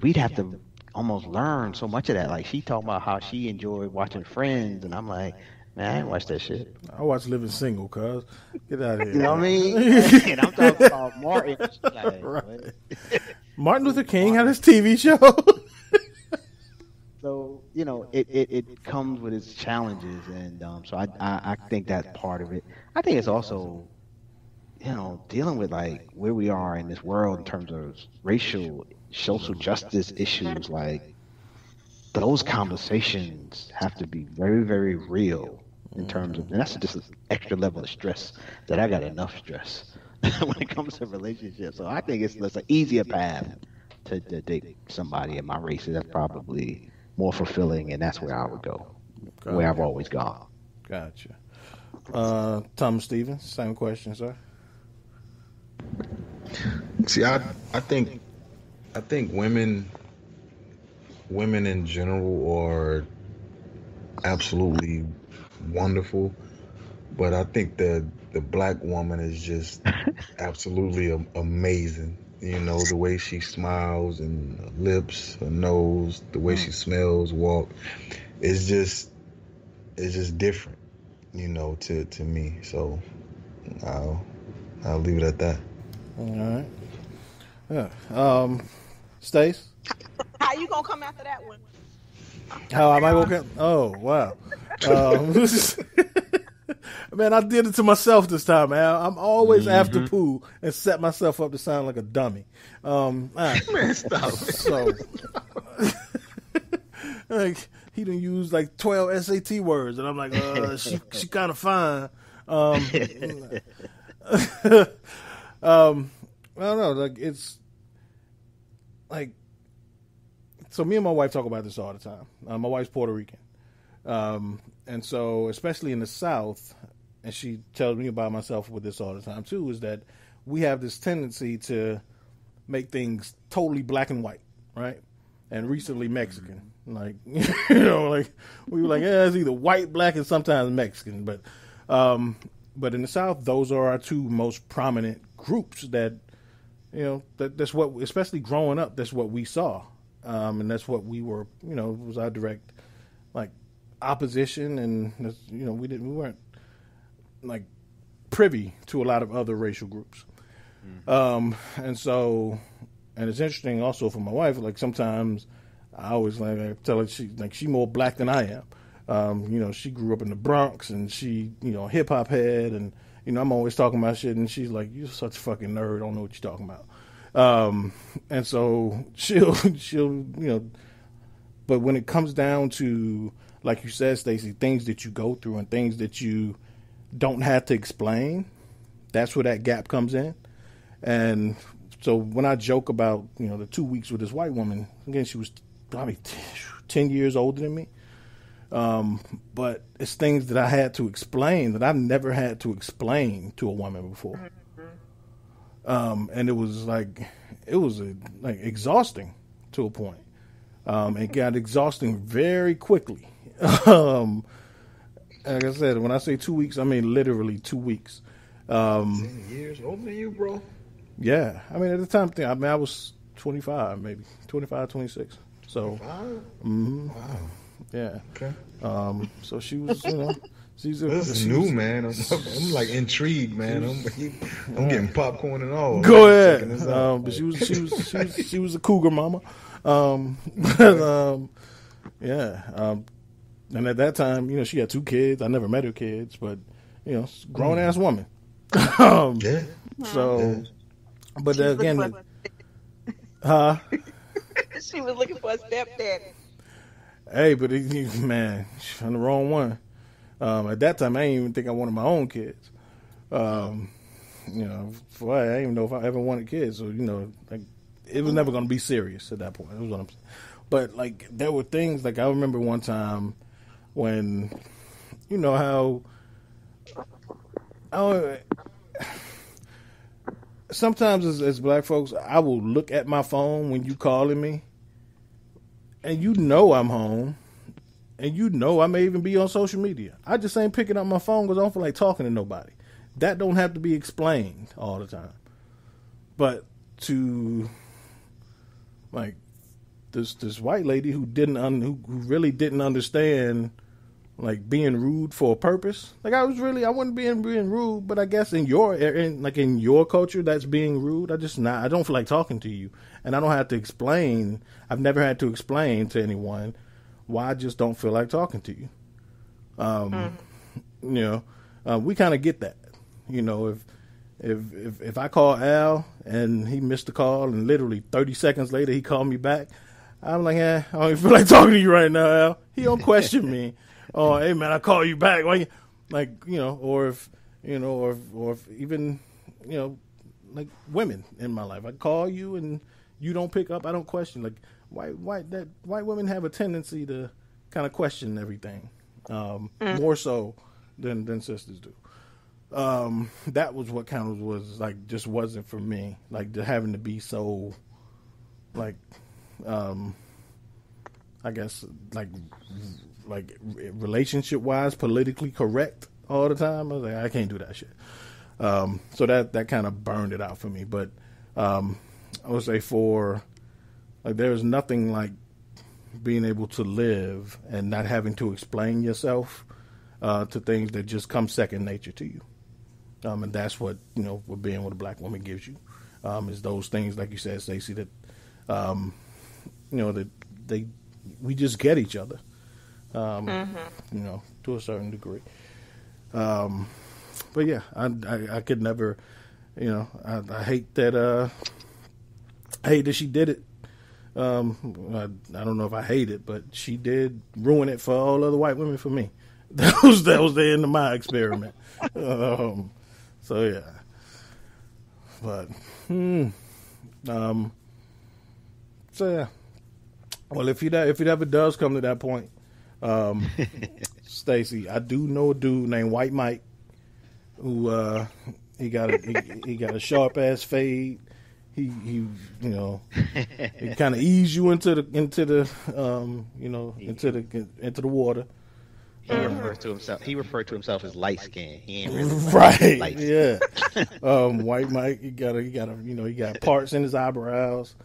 we'd have to almost learn so much of that. Like, she talking about how she enjoyed watching Friends, and I'm like, man, I ain't watch that shit. I watch Living Single, cuz. Get out of here. You know what I mean? And I'm talking about Martin. Like, right. Martin Luther King had his TV show. So, you know, it comes with its challenges, and so I think that's part of it. I think it's also, you know, dealing with like where we are in this world in terms of racial, social justice issues. Like, those conversations have to be very, very real in terms of, and that's just an extra level of stress that I got enough stress when it comes to relationships. So I think it's an easier path to date somebody in my race. That's probably more fulfilling, and that's where I would go, where I've always gone. Gotcha. Thomas Stevens, same question, sir. See, I think women in general are absolutely wonderful, but I think the black woman is just absolutely amazing. You know, the way she smiles and her lips, her nose, the way she smells, walk, it's just different, you know, to me. So I'll leave it at that. All right. Yeah. Stace? How you gonna come after that one? How am I gonna? Oh, wow. Man, I did it to myself this time, man. I'm always after poo and set myself up to sound like a dummy. Right. Man, stop. So, like, he done used like 12 SAT words, and I'm like, she kind of fine. I don't know. Like, it's like, so me and my wife talk about this all the time. My wife's Puerto Rican. And so, especially in the South, and she tells me about myself with this all the time too, is that we have this tendency to make things totally black and white, right? And recently Mexican. Like, you know, like, we were like, yeah, it's either white, black, and sometimes Mexican. But in the South, those are our two most prominent groups that, you know, that's what, especially growing up, that's what we saw. And that's what we were, you know, was our direct, like, opposition, and, you know, we weren't like privy to a lot of other racial groups. And so, and it's interesting also for my wife, like, sometimes I always I tell her she more black than I am. You know, she grew up in the Bronx, and she, you know, hip hop head, and, you know, I'm always talking about shit, and she's like, "You're such a fucking nerd, I don't know what you're talking about." And so she'll, you know, but when it comes down to, like you said, Stacey, things that you go through and things that you don't have to explain, that's where that gap comes in. And so when I joke about, you know, the 2 weeks with this white woman, again, she was probably 10 years older than me. But it's things that I had to explain that I never had to explain to a woman before. And it was like exhausting to a point. It got exhausting very quickly. Like I said, when I say 2 weeks, I mean literally 2 weeks. 10 years older than you, bro? Yeah. I mean, at the time, I was 25, maybe. 25, 26. So, 25? Mm-hmm. Wow. Yeah. Okay. So she was, this is new, man. I'm like intrigued, man. I'm getting popcorn and all. Go ahead. But she was a cougar mama. Yeah. And at that time, she had 2 kids. I never met her kids, but grown ass woman. Yeah. So, but again, she was looking for a stepdaddy. Hey, but man, I'm the wrong one. At that time, I didn't even think I wanted my own kids. I didn't even know if I ever wanted kids. So, like, it was never going to be serious at that point. That was what I'm saying. But, like, there were things, like, I remember one time when, how, sometimes as black folks, I will look at my phone when you calling me, and I'm home, and I may even be on social media. I just ain't picking up my phone because I don't feel like talking to nobody. That don't have to be explained all the time. But to, like, this white lady who who really didn't understand, like, being rude for a purpose. Like, I wasn't being rude, but I guess in your culture, that's being rude. I don't feel like talking to you. And I don't have to explain. I've never had to explain to anyone why I just don't feel like talking to you. We kind of get that. If I call Al and he missed the call and literally 30 seconds later he called me back, I'm like, I don't even feel like talking to you right now, Al. He don't question me. Oh, hey man, I call you back. Why? Or if even, like women in my life, I call you and you don't pick up, I don't question. Like white women have a tendency to kind of question everything, more so than sisters do. That was what kind of was like, just wasn't for me. Like having to be so, like, I guess like relationship wise, politically correct all the time. I was like, I can't do that shit. So that kind of burned it out for me. But I would say there's nothing like being able to live and not having to explain yourself to things that just come second nature to you. And that's what, what being with a black woman gives you, is those things, like you said, Stacie, that, that we just get each other, to a certain degree. But yeah, I could never, I hate that, she did it. I don't know if I hate it, but she did ruin it for all other white women for me. That was the end of my experiment. So yeah, but so yeah. Well, if it ever does come to that point, Stacie, I do know a dude named White Mike who he got a sharp ass fade. He kind of ease you into the water. He referred to himself as light skin. He ain't really right. Light Yeah. White Mike, he got parts in his eyebrows.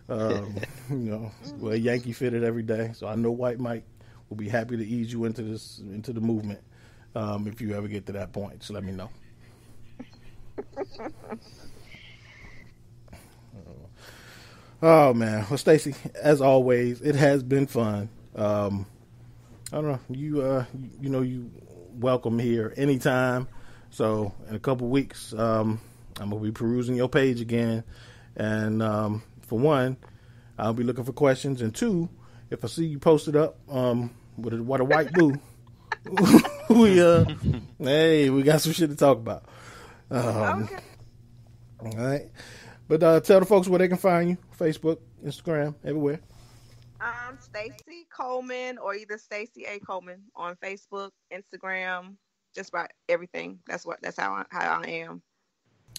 Well, Yankee fitted every day. So I know White Mike will be happy to ease you into the movement. If you ever get to that point, so let me know. Oh man, well, Stacie, as always, it has been fun. I don't know, you welcome here anytime. So in a couple weeks, I'm gonna be perusing your page again, and for one, I'll be looking for questions, and two, if I see you posted up with a white boo, we got some shit to talk about. Okay. All right. But tell the folks where they can find you. Facebook, Instagram, everywhere. Stacie Coleman, or either Stacie A. Coleman on Facebook, Instagram, just about everything. That's how I am.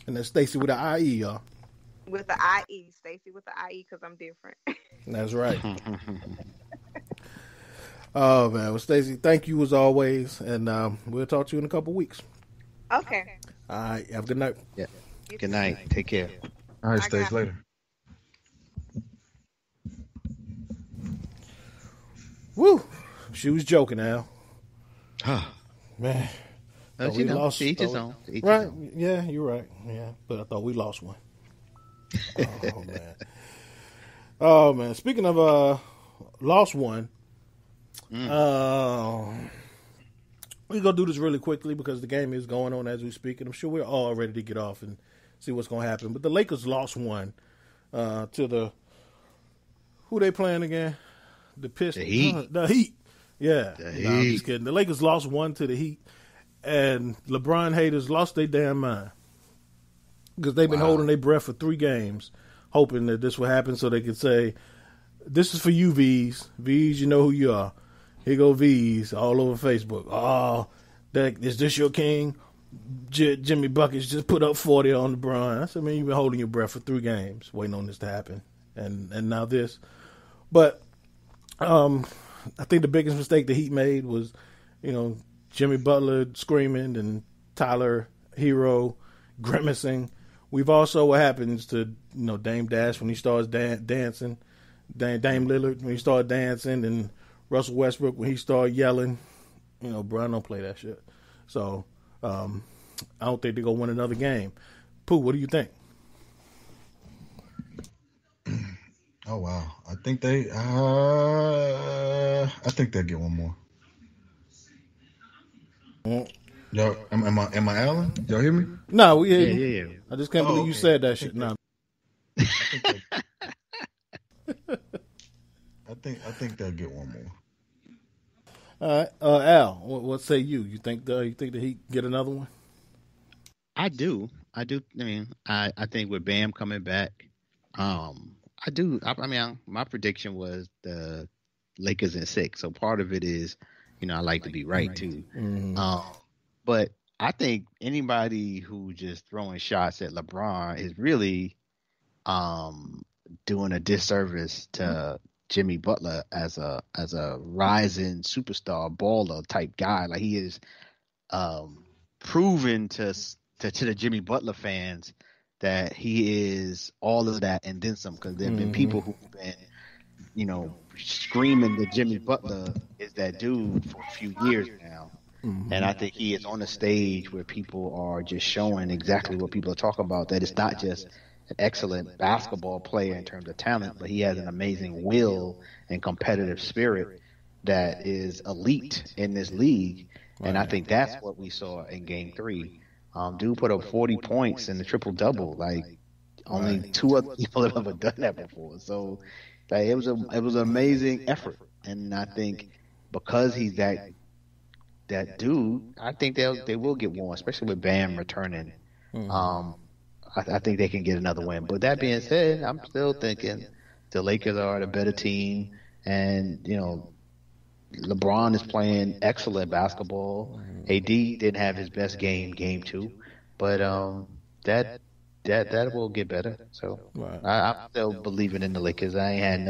And that's Stacie with the IE, y'all. With the IE. Stacie with the IE, because I'm different. That's right. Oh, man. Well, Stacie, thank you as always. And we'll talk to you in a couple weeks. Okay. All right. Have a good night. Yeah. Good night. Take care. All right, Stacie, later. Woo! she was joking, Al. Huh. Man. We lost. Each his own. Right? Yeah, you're right. Yeah, but I thought we lost one. Oh man. Oh man. Speaking of lost one, we're gonna do this really quickly because the game is going on as we speak, and I'm sure we're all ready to get off and see what's gonna happen. But the Lakers lost one to the who they playing again? The Pistons. The Heat. Yeah. I'm just kidding. The Lakers lost one to the Heat. And LeBron haters lost their damn mind because they've been holding their breath for 3 games, hoping that this will happen so they could say, "This is for you, V's. V's, you know who you are. Here go V's all over Facebook. Oh, is this your king? Jimmy Buckets just put up 40 on LeBron." I said, "Man, you've been holding your breath for 3 games, waiting on this to happen, and now this." But I think the biggest mistake the Heat made was, Jimmy Butler screaming and Tyler Hero grimacing. We've also what happens to Dame Dash when he starts dancing, Dame Lillard when he started dancing, and Russell Westbrook when he started yelling. Brian don't play that shit. So I don't think they're gonna win another game. Pooh, what do you think? Oh wow, I think they'll get one more. Yo, am I Alan? Y'all hear me? No, we hear you. Yeah. I just can't believe you said that shit. No. I think they'll get one more. All right, Al, what say you? You think the Heat get another one? I do. I mean, I think with Bam coming back, I do. I mean, my prediction was the Lakers in 6. So part of it is, I like to be right too. Mm-hmm. But I think anybody who just throwing shots at LeBron is really doing a disservice to Jimmy Butler as a rising superstar baller type guy. Like he is proven to the Jimmy Butler fans that he is all of that and then some. Because there have been people who've been, screaming that Jimmy Butler is that dude for a few years now. Mm-hmm. And I think he is on a stage where people are just showing exactly what people are talking about, that it's not just an excellent basketball player in terms of talent, but he has an amazing will and competitive spirit that is elite in this league. And I think that's what we saw in Game 3. Dude put up 40 points in the triple-double. Like, only 2 other people have ever done that before. So it was an amazing effort. And I think because he's that dude, I think they will get one, especially with Bam returning. I think they can get another win. But that being said, I'm still thinking the Lakers are the better team, and LeBron is playing excellent basketball. AD didn't have his best game, Game 2, but that will get better. So I'm still believing in the Lakers. I ain't had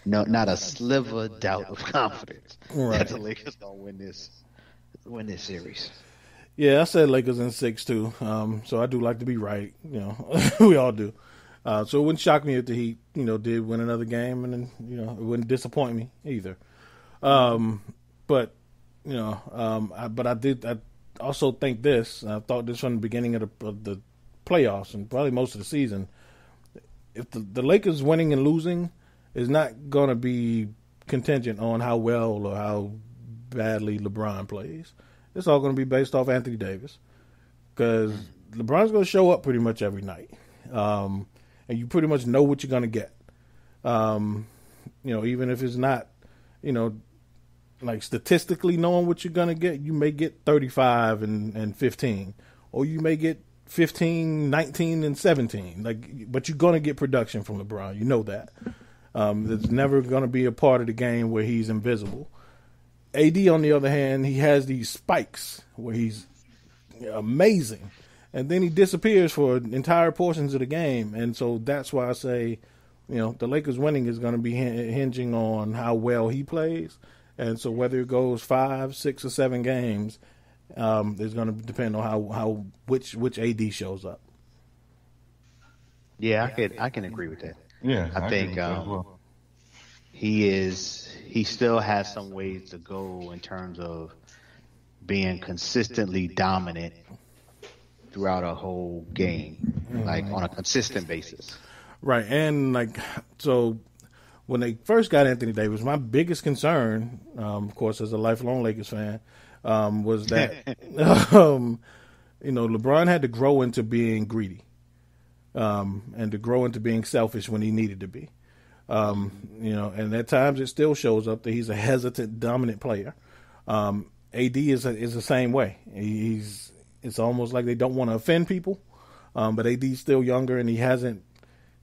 not a sliver doubt of confidence that the Lakers gonna win this series. Yeah, I said Lakers in 6 too. So I do like to be right. We all do. So it wouldn't shock me if the Heat, did win another game, and then, it wouldn't disappoint me either. But I also think this. I thought this from the beginning of the playoffs and probably most of the season. If the Lakers winning and losing is not going to be contingent on how well or how badly LeBron plays. It's all going to be based off Anthony Davis, because LeBron's going to show up pretty much every night, and you pretty much know what you're going to get. Even if it's not, like statistically knowing what you're going to get, you may get 35 and 15, or you may get 15, 19, and 17. But you're going to get production from LeBron. You know that. There's never going to be a part of the game where he's invisible. AD, on the other hand, he has these spikes where he's amazing, and then he disappears for entire portions of the game. And so that's why I say, the Lakers winning is going to be hinging on how well he plays. And so whether it goes 5, 6, or 7 games, is going to depend on which AD shows up. Yeah, I can agree with that. Yeah, I think he still has some ways to go in terms of being consistently dominant throughout a whole game, like on a consistent basis. Right. And like, so when they first got Anthony Davis, my biggest concern, of course, as a lifelong Lakers fan, was that, LeBron had to grow into being greedy, and to grow into being selfish when he needed to be. And at times it still shows up that he's a hesitant, dominant player. AD is the same way. It's almost like they don't want to offend people, but AD's still younger and he hasn't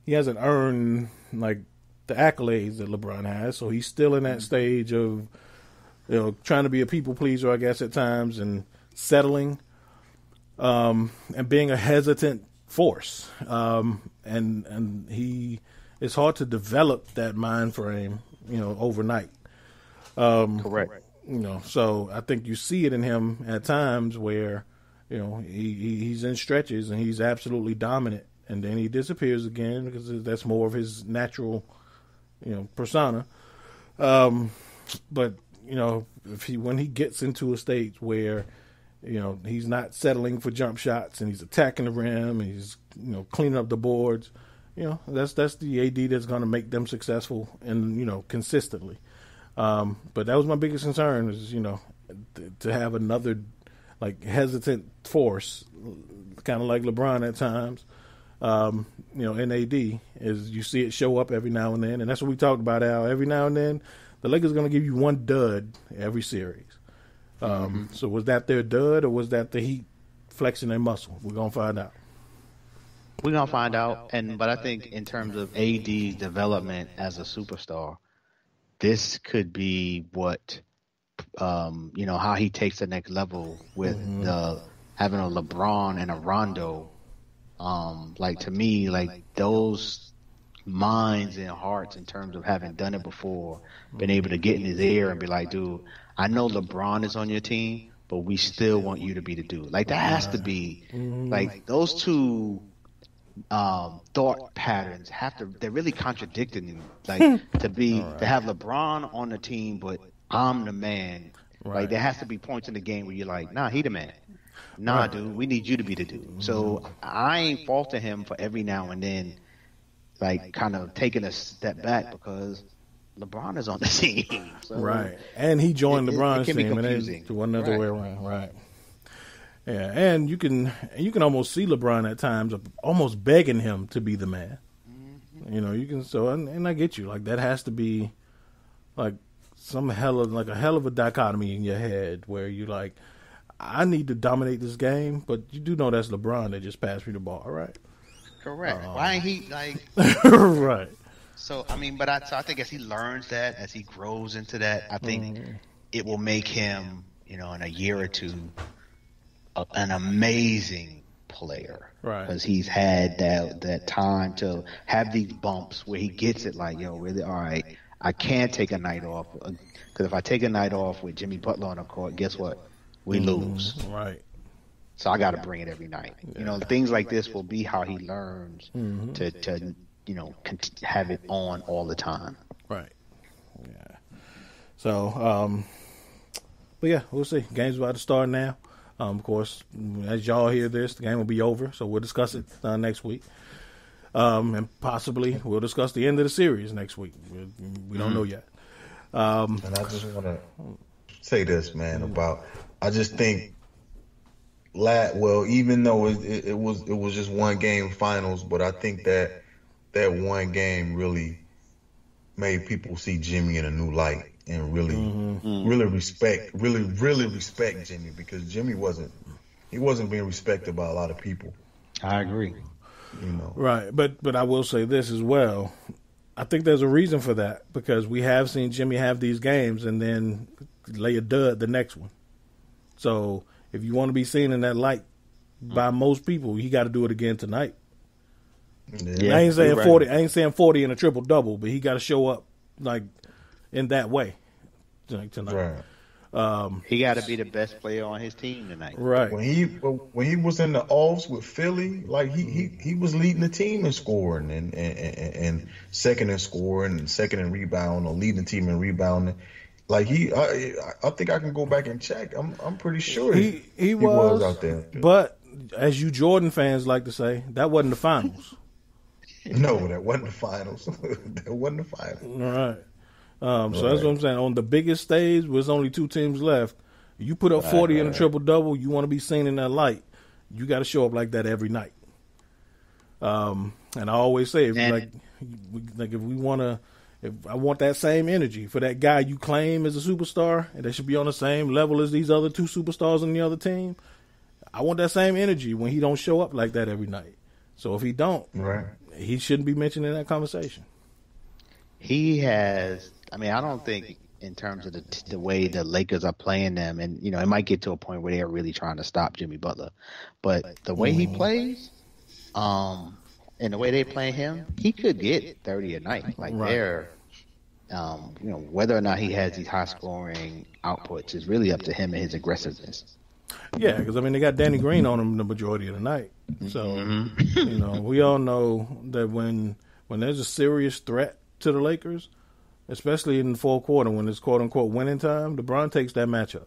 earned like the accolades that LeBron has. So he's still in that stage of trying to be a people pleaser, I guess, at times, and settling, and being a hesitant force. And it's hard to develop that mind frame, overnight. Correct. So I think you see it in him at times where, he's in stretches and he's absolutely dominant, and then he disappears again because that's more of his natural, persona. But when he gets into a state where, he's not settling for jump shots and he's attacking the rim, and he's, cleaning up the boards, that's the AD that's going to make them successful and, consistently. But that was my biggest concern is, to have another like hesitant force, kind of like LeBron at times, in AD, is you see it show up every now and then. And that's what we talked about, Al. Every now and then, the Lakers are going to give you one dud every series. So was that their dud or was that the Heat flexing their muscle? We're going to find out. We're going to find out. But I think in terms of AD's development as a superstar, this could be what, how he takes the next level with having a LeBron and a Rondo. To me, those minds and hearts in terms of having done it before, been able to get in his ear and be like, dude, I know LeBron is on your team, but we still want you to be the dude. Like, that has to be, those two thought patterns they're really contradicting. To have LeBron on the team, but I'm the man. Right. Like, there has to be points in the game where you're like, nah, he the man. Nah, dude, we need you to be the dude. So I ain't faulting him for every now and then, kind of taking a step back because LeBron is on the team. So right. And he joined LeBron's team, and then to one other way around. Right. Yeah, and you can almost see LeBron at times almost begging him to be the man. You can and I get you. Like, that has to be like a hell of a dichotomy in your head where you like, I need to dominate this game, but you do know that's LeBron that just passed me the ball, right? Correct. Why ain't he right? So I think as he learns that, as he grows into that, I think it will make him, in a year or two, an amazing player, right? Because he's had that time to have these bumps where he gets it. Like, really, all right, I can't take a night off because if I take a night off with Jimmy Butler on the court, guess what? We lose. Right. So I got to bring it every night. Yeah. Things like this will be how he learns to have it on all the time. Right. Yeah. So, but yeah, we'll see. Game's about to start now. Of course, as y'all hear this, the game will be over, so we'll discuss it next week. And possibly we'll discuss the end of the series next week. We don't know yet. And I just want to say this, man, I just think, even though it was just one game finals, but I think that one game really made people see Jimmy in a new light and really respect Jimmy, because Jimmy wasn't being respected by a lot of people. I agree. Right, but I will say this as well. I think there's a reason for that, because we have seen Jimmy have these games and then lay a dud the next one. So if you want to be seen in that light by most people, you got to do it again tonight. Yeah, I ain't saying 40. I ain't saying 40 and a triple double, but he got to show up like in that way tonight. He got to be the best player on his team tonight. Right. When he was in the offs with Philly, like he was leading the team in scoring and second in scoring and second in rebound, or leading the team in rebounding. Like I think I can go back and check. I'm pretty sure he was out there. But as you Jordan fans like to say, that wasn't the finals. No, that wasn't the finals. That wasn't the finals. All right. So that's what I'm saying. On the biggest stage, there's only 2 teams left. You put up 40 in a triple-double, you want to be seen in that light. You got to show up like that every night. And I always say, if I want that same energy for that guy you claim as a superstar, and they should be on the same level as these other 2 superstars on the other team. I want that same energy when he don't show up like that every night. So if he don't, he shouldn't be mentioned in that conversation. He has. I mean, I don't think in terms of the way the Lakers are playing them, and it might get to a point where they're really trying to stop Jimmy Butler, but the way he plays, and the way they play him, he could get 30 a night. Like they're, whether or not he has these high scoring outputs is really up to him and his aggressiveness. Yeah, because they got Danny Green on him the majority of the night. So we all know that when there's a serious threat to the Lakers, especially in the fourth quarter when it's quote unquote winning time, LeBron takes that matchup.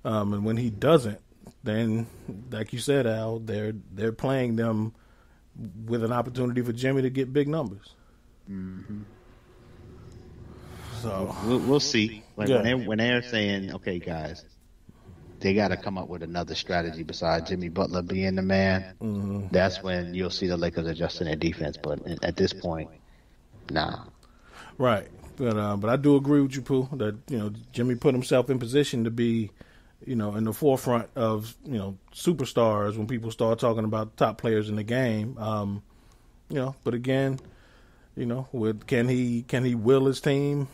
And when he doesn't, then like you said, Al, they're playing them with an opportunity for Jimmy to get big numbers. Mm-hmm. So we'll see. When they're saying, okay, guys, they got to come up with another strategy besides Jimmy Butler being the man. That's when you'll see the Lakers adjusting their defense. But at this point, nah. Right. But I do agree with you, Pooh, that Jimmy put himself in position to be, in the forefront of superstars when people start talking about top players in the game. But again, can he will his team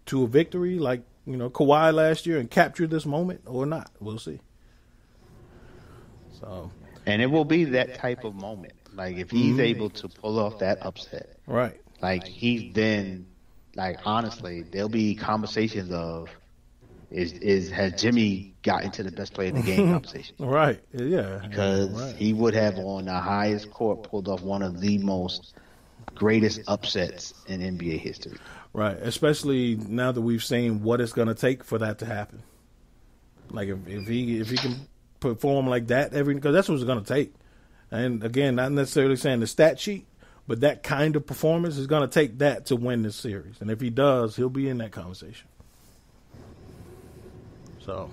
to a victory like Kawhi last year and capture this moment or not? We'll see. So, and it will be that type of moment. Like if he's able to pull off that upset, right? Like he's then. Like honestly, there'll be conversations of has Jimmy got into the best player in the game conversation? Right. Yeah. Because he would have on the highest court pulled off one of the most greatest upsets in NBA history. Right. Especially now that we've seen what it's going to take for that to happen. Like if he can perform like that because that's what it's going to take. And again, not necessarily saying the stat sheet. But that kind of performance is going to take that to win this series. And if he does, he'll be in that conversation. So,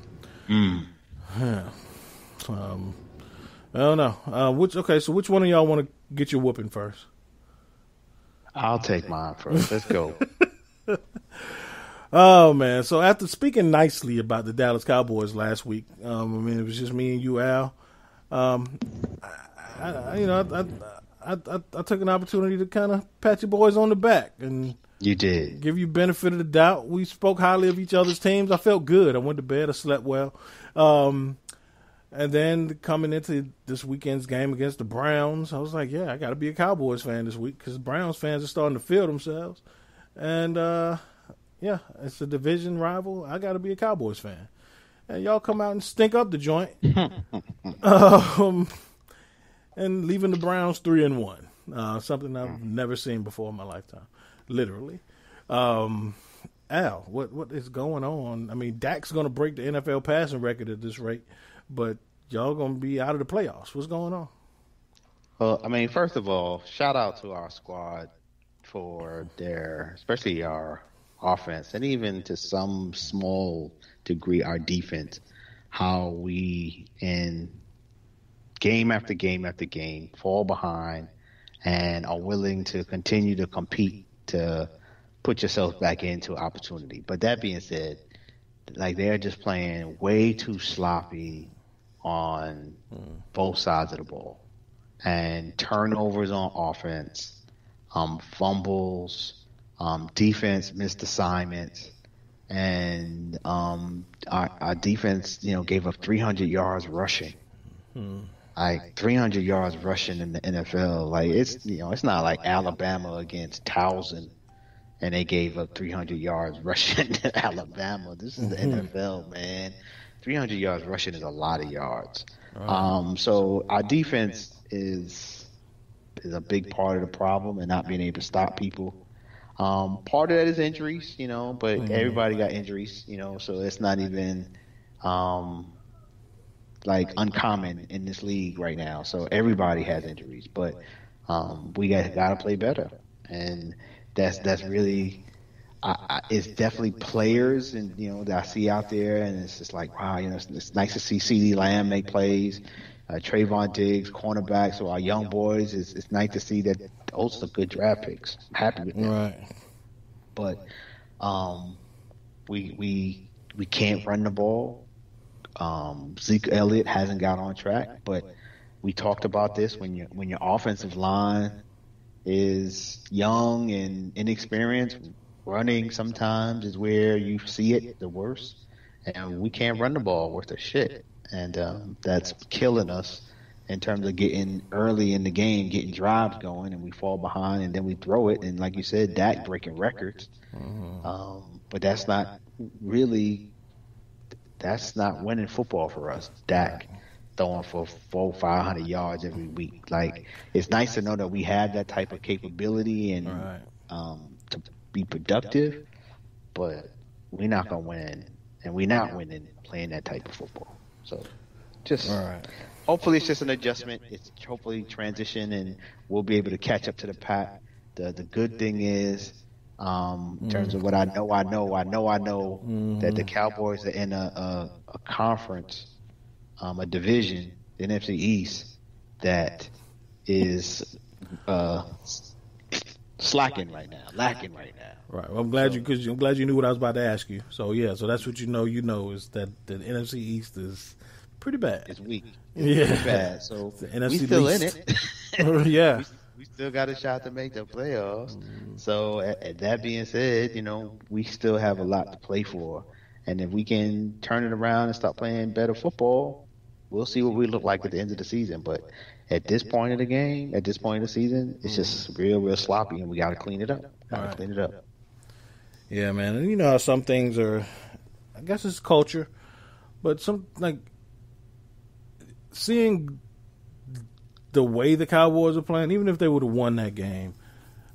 yeah. I don't know. Which one of y'all want to get your whooping first? I'll take mine first. Let's go. Oh, man. So after speaking nicely about the Dallas Cowboys last week, it was just me and you, Al. I took an opportunity to kind of pat you boys on the back and you did give you benefit of the doubt. We spoke highly of each other's teams. I felt good. I went to bed. I slept well. And then coming into this weekend's game against the Browns, I was like, yeah, I got to be a Cowboys fan this week because Browns fans are starting to feel themselves. And, it's a division rival. I got to be a Cowboys fan. And y'all come out and stink up the joint. And leaving the Browns 3-1, something I've never seen before in my lifetime, literally. Al, what is going on? I mean, Dak's going to break the NFL passing record at this rate, but y'all going to be out of the playoffs. What's going on? Well, I mean, first of all, shout out to our squad for especially our offense, and even to some small degree our defense, how we in game after game after game fall behind and are willing to continue to compete to put yourself back into opportunity. But that being said, like they're just playing way too sloppy on both sides of the ball, and turnovers on offense, fumbles, defense missed assignments, and our defense, gave up 300 yards rushing. Like 300 yards rushing in the NFL, like it's not like Alabama against Towson and they gave up 300 yards rushing to Alabama. This is the NFL, man. 300 yards rushing is a lot of yards. So our defense is a big part of the problem and not being able to stop people. Part of that is injuries, but everybody got injuries, so it's not even like uncommon in this league right now. So everybody has injuries, but we got to play better, and that's really. It's definitely players and that I see out there, and it's just like wow, it's nice to see CeeDee Lamb make plays, Trayvon Diggs, cornerback. So our young boys, it's nice to see that those are good draft picks. I'm happy with them. Right. But we can't run the ball. Zeke Elliott hasn't got on track, but we talked about this when your offensive line is young and inexperienced. Running sometimes is where you see it the worst, and we can't run the ball worth a shit, and that's killing us in terms of getting early in the game, getting drives going, and we fall behind, and then we throw it, and like you said, Dak breaking records, but that's not winning football for us. Dak throwing for 400-500 yards every week. Like, it's nice to know that we have that type of capability and to be productive, but we're not going to win, and we're not winning playing that type of football. So just hopefully it's just an adjustment. It's hopefully transition, and we'll be able to catch up to the pack. The good thing is, in terms of what I know that the Cowboys are in a conference, a division, the NFC East, that is lacking right now. Right. Well, I'm glad you knew what I was about to ask you. So so that's what you know is that the NFC East is pretty bad. It's weak. It's pretty bad. So the NFC we still least. in it. Yeah. We still got a shot to make the playoffs. So that being said, we still have a lot to play for, and if we can turn it around and start playing better football, we'll see what we look like at the end of the season. But at this point of the game, at this point of the season, it's just real sloppy, and we got to clean it up. Yeah, man. And you know how some things are, I guess it's culture, but some, like, seeing the way the Cowboys are playing, even if they would have won that game,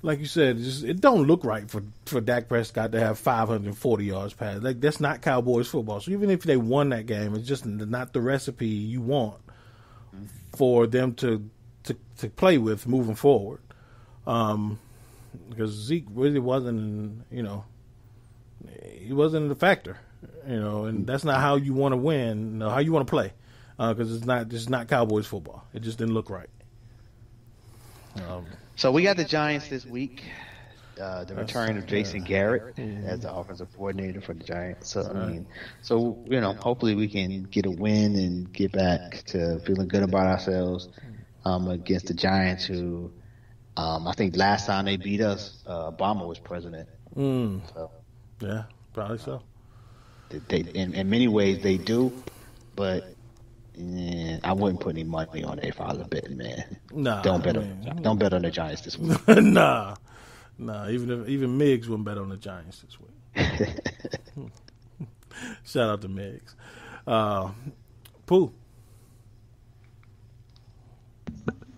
like you said, it don't look right for Dak Prescott to have 540 yards passed. Like, that's not Cowboys football. So even if they won that game, it's just not the recipe you want for them to play with moving forward. Because Zeke really wasn't, he wasn't a factor, and that's not how you want to win, how you want to play, because it's not Cowboys football. It just didn't look right. So we got the Giants this week. The return of Jason Garrett as the offensive coordinator for the Giants. So hopefully we can get a win and get back to feeling good about ourselves against the Giants, who I think last time they beat us, Obama was president. So, yeah, probably so. They in many ways they do, but I wouldn't put any money on it if I was a betting man. Nah, don't bet on the Giants this week. Nah. Even Miggs wouldn't bet on the Giants this week. Shout out to Miggs. Pooh.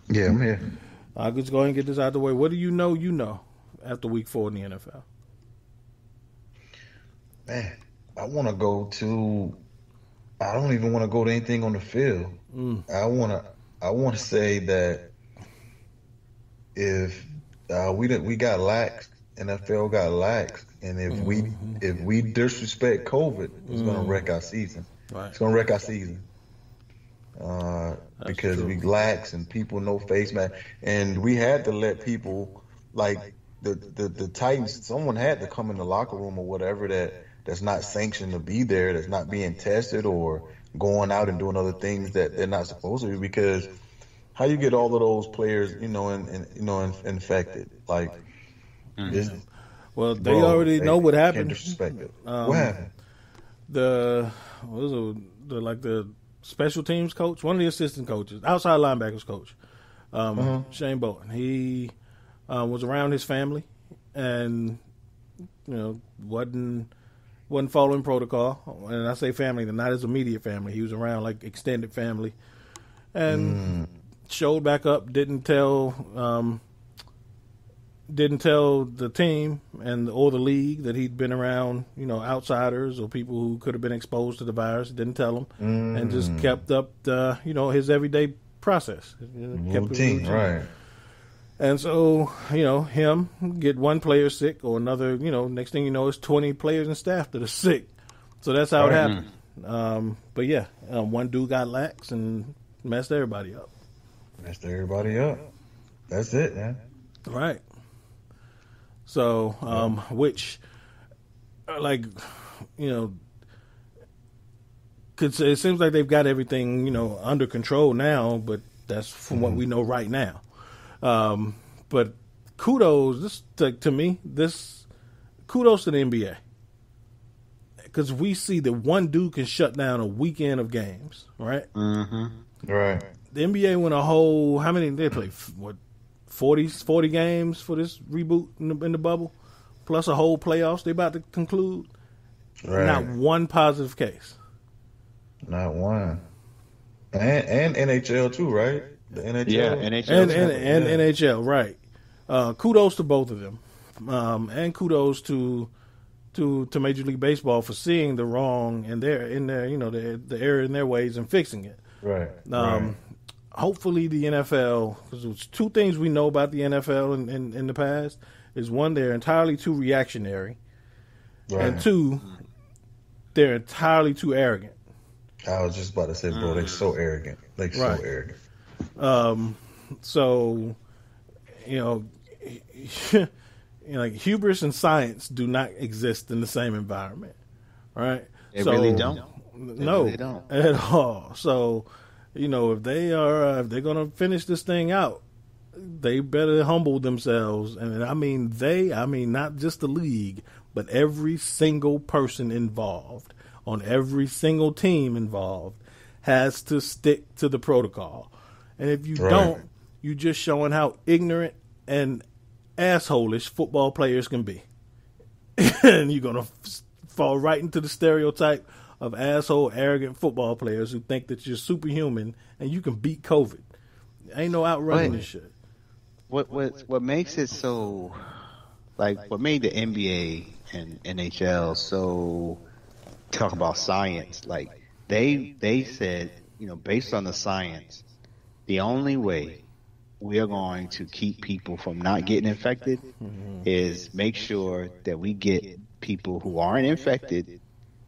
Yeah, I'm here. I'll just go ahead and get this out of the way. What do you know after week 4 in the NFL? Man, I want to go to. I don't even want to go to anything on the field. I want to say that if we got lax, NFL got lax, and if we disrespect COVID, it's going to wreck our season. Right. It's going to wreck our season. Because we lax and people no face mask, and we had to let people like the Titans. Someone had to come in the locker room or whatever that's not sanctioned to be there, that's not being tested or going out and doing other things that they're not supposed to be. Because how you get all of those players, infected? Like, well, they already know what happened. Disrespect it. What happened? The special teams coach, one of the assistant coaches, outside linebackers coach, Shane Bolton. He was around his family, and wasn't following protocol. And I say family, not his immediate family. He was around like extended family, and showed back up. Didn't tell the team or the league that he'd been around, outsiders or people who could have been exposed to the virus. Didn't tell them, and just kept up his everyday process. Routine, right. And so, him get one player sick or another, next thing you know, it's 20 players and staff that are sick. So that's how it happened. But yeah, one dude got lax and messed everybody up. That's it, man. Right. So, which, it seems like they've got everything, under control now, but that's from what we know right now. But kudos, kudos to the NBA. Because we see that one dude can shut down a weekend of games, right? Mm-hmm. Right. The NBA went a whole, how many, they played, 40 games for this reboot in the bubble, plus a whole playoffs they about to conclude. Right. Not one positive case. Not one. And NHL too, right? The NHL. Yeah, NHL. And NHL, right. Kudos to both of them. And kudos to Major League Baseball for seeing the wrong in the error in their ways and fixing it. Right. Hopefully the NFL, because there's two things we know about the NFL in the past, is one, they're entirely too reactionary, and two, they're entirely too arrogant. I was just about to say, bro, they're so arrogant. So arrogant. So, like hubris and science do not exist in the same environment, right? They really don't. No, they don't at all. So, if they're gonna finish this thing out, they better humble themselves. And I mean not just the league, but every single person involved on every single team involved has to stick to the protocol. And if you don't, you're just showing how ignorant and asshole-ish football players can be. And you're going to fall right into the stereotype of asshole, arrogant football players who think that you're superhuman and you can beat COVID. Ain't no outrunning this shit. What makes it so, what made the NBA and NHL so talk about science, they said, based on the science, the only way we are going to keep people from not getting infected is make sure that we get people who aren't infected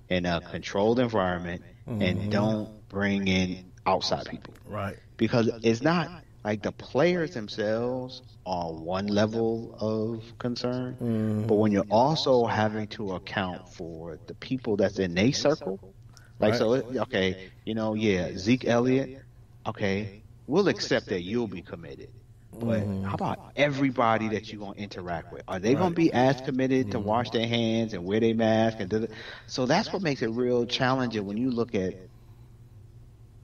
in a controlled environment and don't bring in outside people. Right. Because it's not like the players themselves are one level of concern, but when you're also having to account for the people that's in their circle, Zeke Elliott, we'll accept that you'll be committed. But how about everybody that you're going to interact with? Are they going to be as committed to wash their hands and wear their mask? So that's what makes it real challenging when you look at,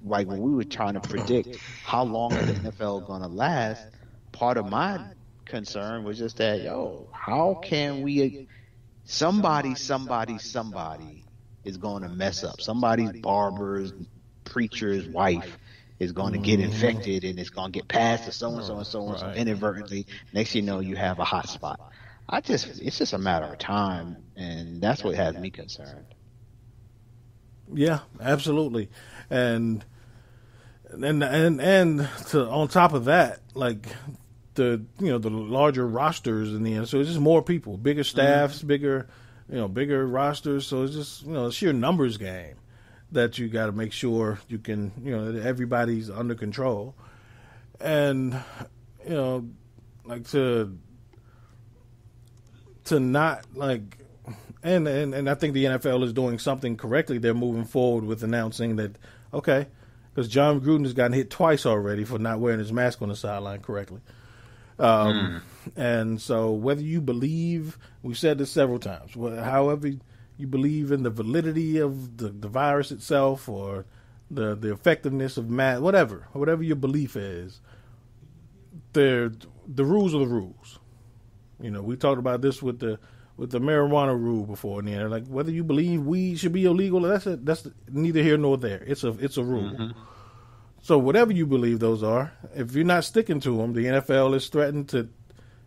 when we were trying to predict how long is the NFL going to last. Part of my concern was just that, how can we, somebody is going to mess up. Somebody's barber's, preacher's wife is going to get infected, and it's going to get passed to so-and-so and so-and-so inadvertently. Next thing you know, you have a hot spot. It's just a matter of time, and that's what has me concerned. Yeah, absolutely. And on top of that, the larger rosters in the end, so it's just more people, bigger staffs, bigger rosters. So it's just a sheer numbers game that you got to make sure you can that everybody's under control, and to not and I think the NFL is doing something correctly. They're moving forward with announcing that because John Gruden has gotten hit twice already for not wearing his mask on the sideline correctly. And so whether you believe, we've said this several times, however you believe in the validity of the virus itself or the effectiveness of mask, whatever your belief is, the rules are the rules. We talked about this with the with the marijuana rule before, and they're like, whether you believe weed should be illegal, that's neither here nor there. It's a rule. Mm-hmm. So whatever you believe those are, if you're not sticking to them, the NFL is threatened to,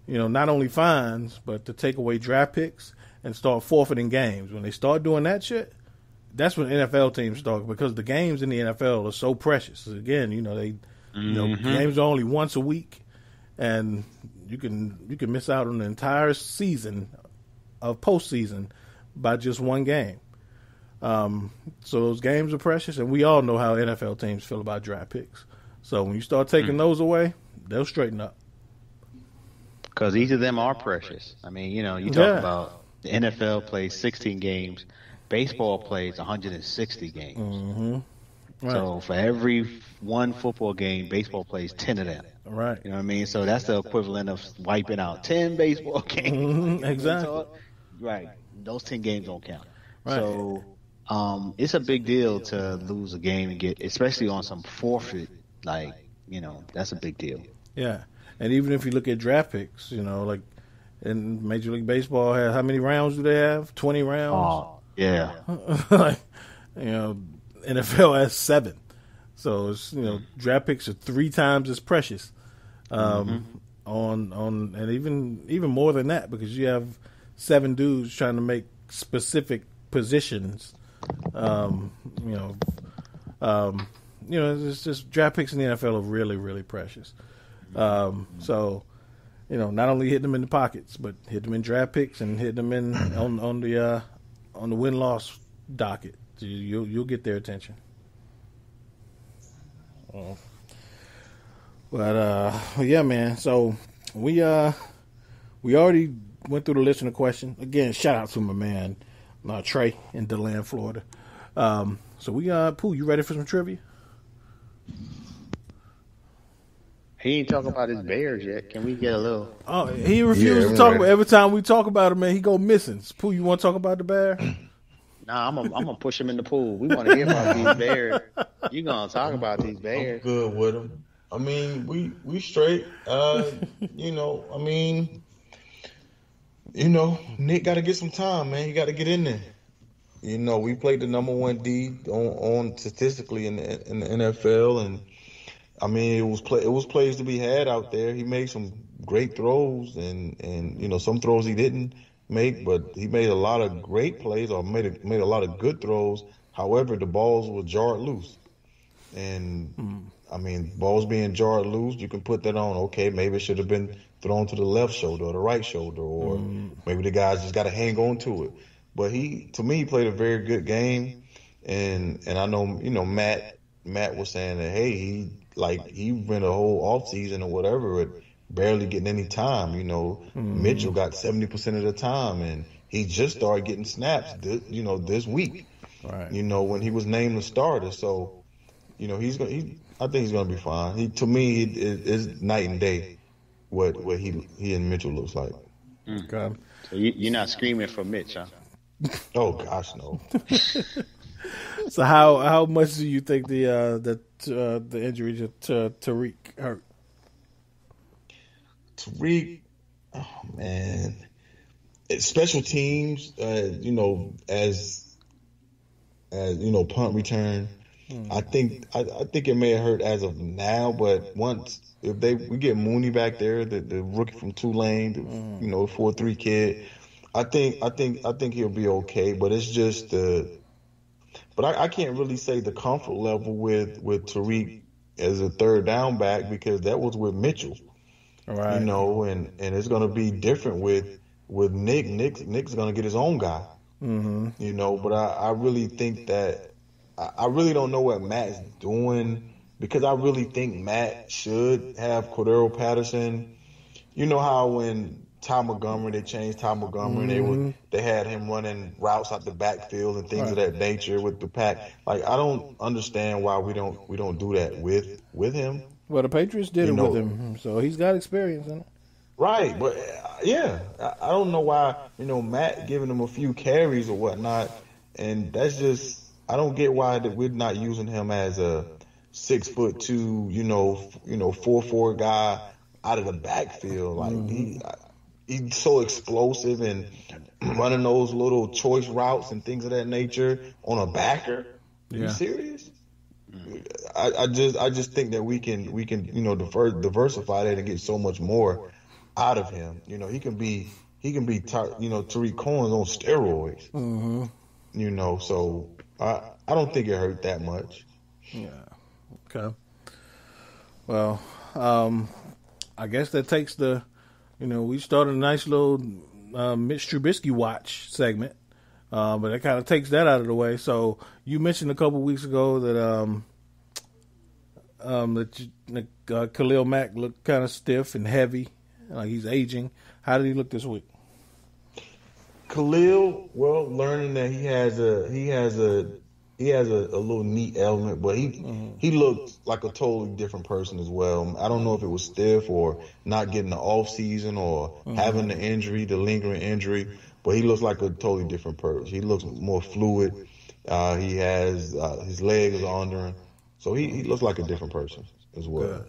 not only fines, but to take away draft picks and start forfeiting games. When they start doing that shit, that's when NFL teams start, because the games in the NFL are so precious. Again, games are only once a week, and you can miss out on the entire season of postseason by just one game. So those games are precious, and we all know how NFL teams feel about draft picks. So when you start taking those away, they'll straighten up. Because each of them are precious. I mean, you talk about the NFL plays 16 games, baseball plays 160 games. Mm-hmm. Right. So for every one football game, baseball plays 10 of them. Right. You know what I mean? So that's the equivalent of wiping out 10 baseball games. Mm-hmm. Exactly. Right. Those 10 games don't count. Right. So it's a big deal to lose a game and get, especially on some forfeit, that's a big deal. Yeah. And even if you look at draft picks, like in Major League Baseball, how many rounds do they have? 20 rounds? Oh, yeah. NFL has 7. So it's, draft picks are 3 times as precious. And even more than that, because you have 7 dudes trying to make specific positions. It's just draft picks in the NFL are really, really precious. So, not only hit them in the pockets, but hit them in draft picks and hit them in on the win-loss docket. You'll get their attention. But yeah, man. So we already went through the listener question. Again, shout out to my man Trey in DeLand, Florida. So we Pooh, you ready for some trivia? He ain't talking about his Bears yet. Can we get a little? Oh, he refused to talk about. Every time we talk about him, man, he go missing. Pooh, you want to talk about the Bear? Nah, I'm gonna push him in the pool. We want to hear about these Bears. You gonna talk about these Bears? I'm good with them. I mean, we straight. Nick got to get some time, man. He got to get in there. We played the number 1 D on statistically in the NFL, and I mean, it was plays to be had out there. He made some great throws, and some throws he didn't make, but he made a lot of great plays, or made a lot of good throws. However, the balls were jarred loose, and I mean, balls being jarred loose, you can put that on. Okay, maybe it should have been thrown to the left shoulder or the right shoulder, or maybe the guys just got to hang on to it. But he played a very good game, and I know Matt was saying that, hey, he went a whole off season or whatever, but barely getting any time. Mitchell got 70% of the time, and he just started getting snaps this week. Right. When he was named the starter. So I think he's gonna be fine. To me, it's night and day what he and Mitchell looks like. Okay. So you're not screaming for Mitch, huh? Oh gosh, no. So how much do you think the injury to Tariq hurt? Tariq, oh man, it's special teams. As punt return. I think it may have hurt as of now, but once we get Mooney back there, the rookie from Tulane, the 4-3 kid, I think he'll be okay. But it's just but I can't really say the comfort level with Tariq as a third down back, because that was with Mitchell, right? And it's going to be different with Nick. Nick's going to get his own guy, But I really think that. I really don't know what Matt's doing, because I really think Matt should have Cordero Patterson. You know how when they changed Ty Montgomery, they had him running routes out the backfield and things of that nature with the pack. Like, I don't understand why we don't do that with him. Well, the Patriots did it with him, so he's got experience in it. Right, but yeah, I don't know why Matt giving him a few carries or whatnot, and that's just. I don't get why that we're not using him as a 6'2", 4'4" guy out of the backfield. Like he's so explosive and running those little choice routes and things of that nature on a backer. Are you serious? I just think that we can diversify that and get so much more out of him. He can be Tariq Cohen's on steroids. Mm-hmm. So I don't think it hurt that much. Yeah. Okay. Well, I guess that takes we started a nice little Mitch Trubisky watch segment, but that kind of takes that out of the way. So you mentioned a couple weeks ago that Khalil Mack looked kind of stiff and heavy, like he's aging. How did he look this week? Khalil, learning that he has a little knee element, but he looked like a totally different person as well. I don't know if it was stiff or not getting the off season or having the lingering injury, but he looks like a totally different person. He looks more fluid. He has his legs are under him, so he looks like a different person as well.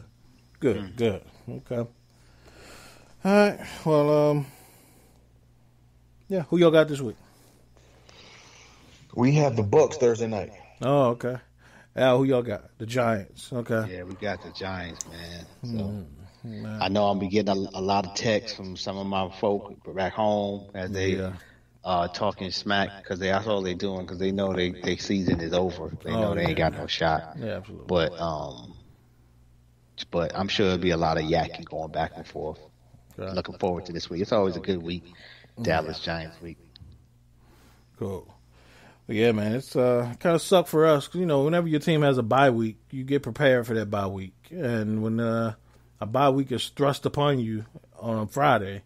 Good. Okay. All right. Well, who y'all got this week? We have the Bucks Thursday night. Oh, okay. Al, who y'all got? The Giants. Okay. Yeah, we got the Giants, man. So I know I'm be getting a lot of texts from some of my folk back home as they talking smack because that's all they're doing because they know their season is over. They know they ain't got no shot. Yeah, absolutely. But I'm sure it'll be a lot of yakking going back and forth. Okay. Looking forward to this week. It's always a good week. Dallas Giants week. Cool. Yeah, man, it's kind of suck for us. Whenever your team has a bye week, you get prepared for that bye week. And when a bye week is thrust upon you on a Friday,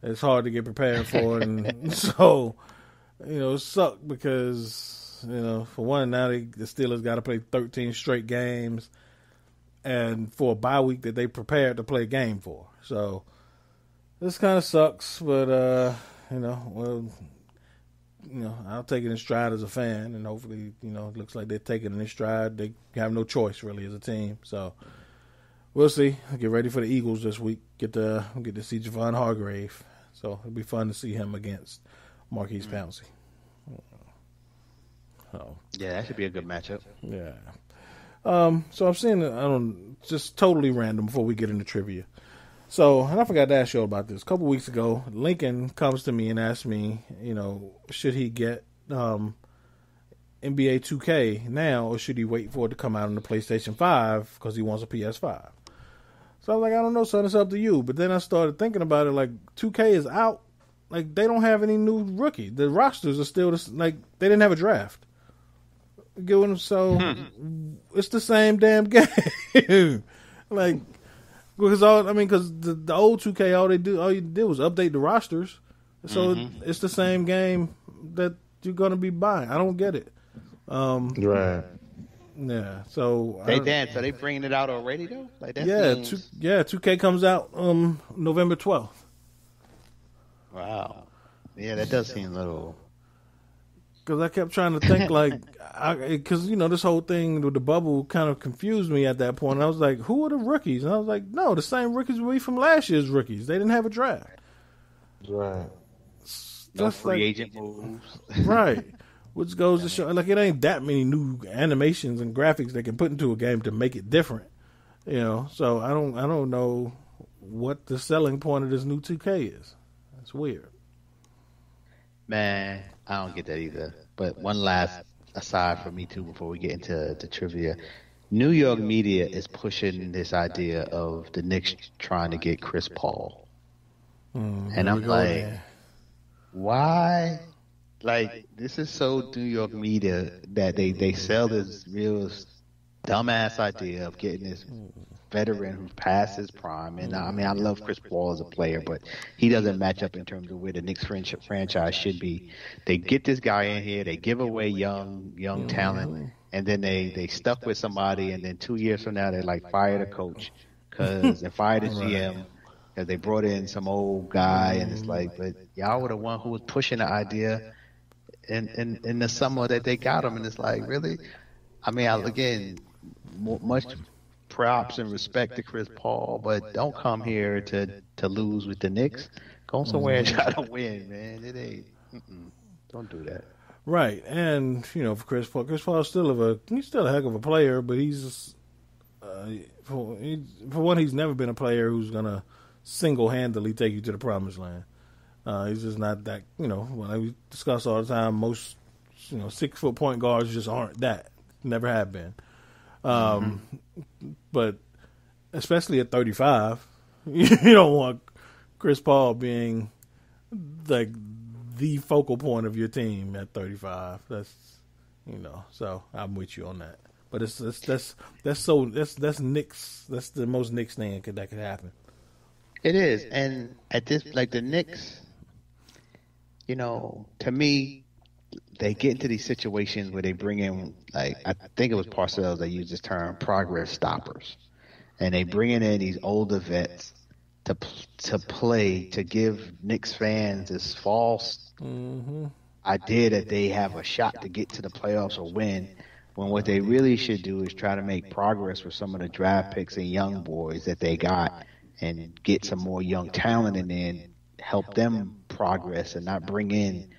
it's hard to get prepared for. And so, it sucked because, for one, now the Steelers got to play 13 straight games and for a bye week that they prepared to play a game for. So this kind of sucks, but, I'll take it in stride as a fan, and hopefully, it looks like they're taking it in stride. They have no choice, really, as a team. So we'll see. I'll get ready for the Eagles this week. Get to see Javon Hargrave. So it'll be fun to see him against Marquise Pouncey. Yeah, that should be a good matchup. Yeah. So I'm seeing, just totally random before we get into trivia. So, and I forgot to ask you about this. A couple weeks ago, Lincoln comes to me and asks me, should he get NBA 2K now or should he wait for it to come out on the PlayStation 5 because he wants a PS5? So I was like, I don't know, son, it's up to you. But then I started thinking about it, like 2K is out. Like, they don't have any new rookie. The rosters are still, they didn't have a draft. So it's the same damn game. Because the old 2K, all you did was update the rosters. So it's the same game that you're gonna be buying. I don't get it. Right. Yeah. So so they bringing it out already though. Like that. Yeah. 2K comes out November 12th. Wow. Yeah, that does seem a little. Because I kept trying to think, because, this whole thing with the bubble kind of confused me at that point. And I was like, who are the rookies? And I was like, no, the same rookies we from last year's rookies. They didn't have a draft. Right. No free agent moves. Right. Which goes to show, it ain't that many new animations and graphics they can put into a game to make it different. So I don't know what the selling point of this new 2K is. It's weird. Man, I don't get that either. But one last aside for me, too, before we get into the trivia. New York media is pushing this idea of the Knicks trying to get Chris Paul. And I'm like, why? This is so New York media that they sell this real dumbass idea of getting this veteran who's past his prime. And I love Chris Paul as a player, but he doesn't match up in terms of where the Knicks franchise should be. They get this guy in here, they give away young talent, and then they stuck with somebody, and then 2 years from now they fire the coach and fire the GM because they brought in some old guy, and it's but y'all were the one who was pushing the idea in the summer that they got him, and it's really, again, much props and respect to Chris Paul, but don't come here to lose with the Knicks. Go somewhere and try to win, man. It ain't. Don't do that. Right, and for Chris Paul's he's still a heck of a player, but he's for one, he's never been a player who's gonna single-handedly take you to the promised land. He's just not that. Like we discuss all the time, most 6-foot point guards just aren't that. Never have been. But especially at 35, you don't want Chris Paul being like the focal point of your team at 35. That's so I'm with you on that. But that's Knicks. That's the most Knicks thing that could happen. It is, and at this, like the Knicks, to me, they get into these situations where they bring in, like, I think it was Parcells that used this term, progress stoppers, and they bring in these older vets to play, to give Knicks fans this false idea that they have a shot to get to the playoffs or win, when what they really should do is try to make progress with some of the draft picks and young boys that they got and get some more young talent and then help them progress and not bring in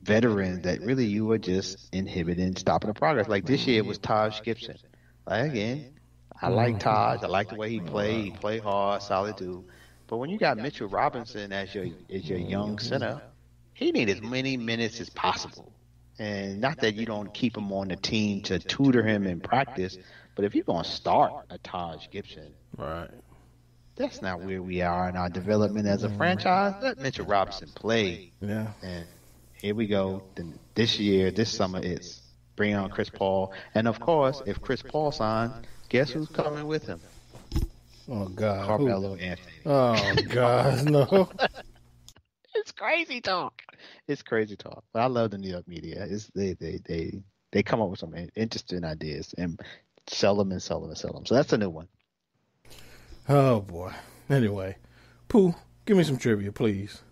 veterans that really you were just inhibiting, stopping the progress. Like this year it was Taj Gibson. Like again, I like Taj. I like the way he played. He played hard, solid dude. But when you got Mitchell Robinson as your young center, he needs as many minutes as possible. And not that you don't keep him on the team to tutor him in practice, but if you're going to start a Taj Gibson, right, that's not where we are in our development as a franchise. Let Mitchell Robinson play. Yeah. And here we go. Then this summer, it's bring on Chris Paul. And, of course, if Chris Paul signs, guess who's coming with him? Oh, God. Carmelo Anthony. Oh, God, no. It's crazy talk. But I love the New York media. They come up with some interesting ideas and sell them. So that's a new one. Oh, boy. Anyway, Pooh, give me some trivia, please.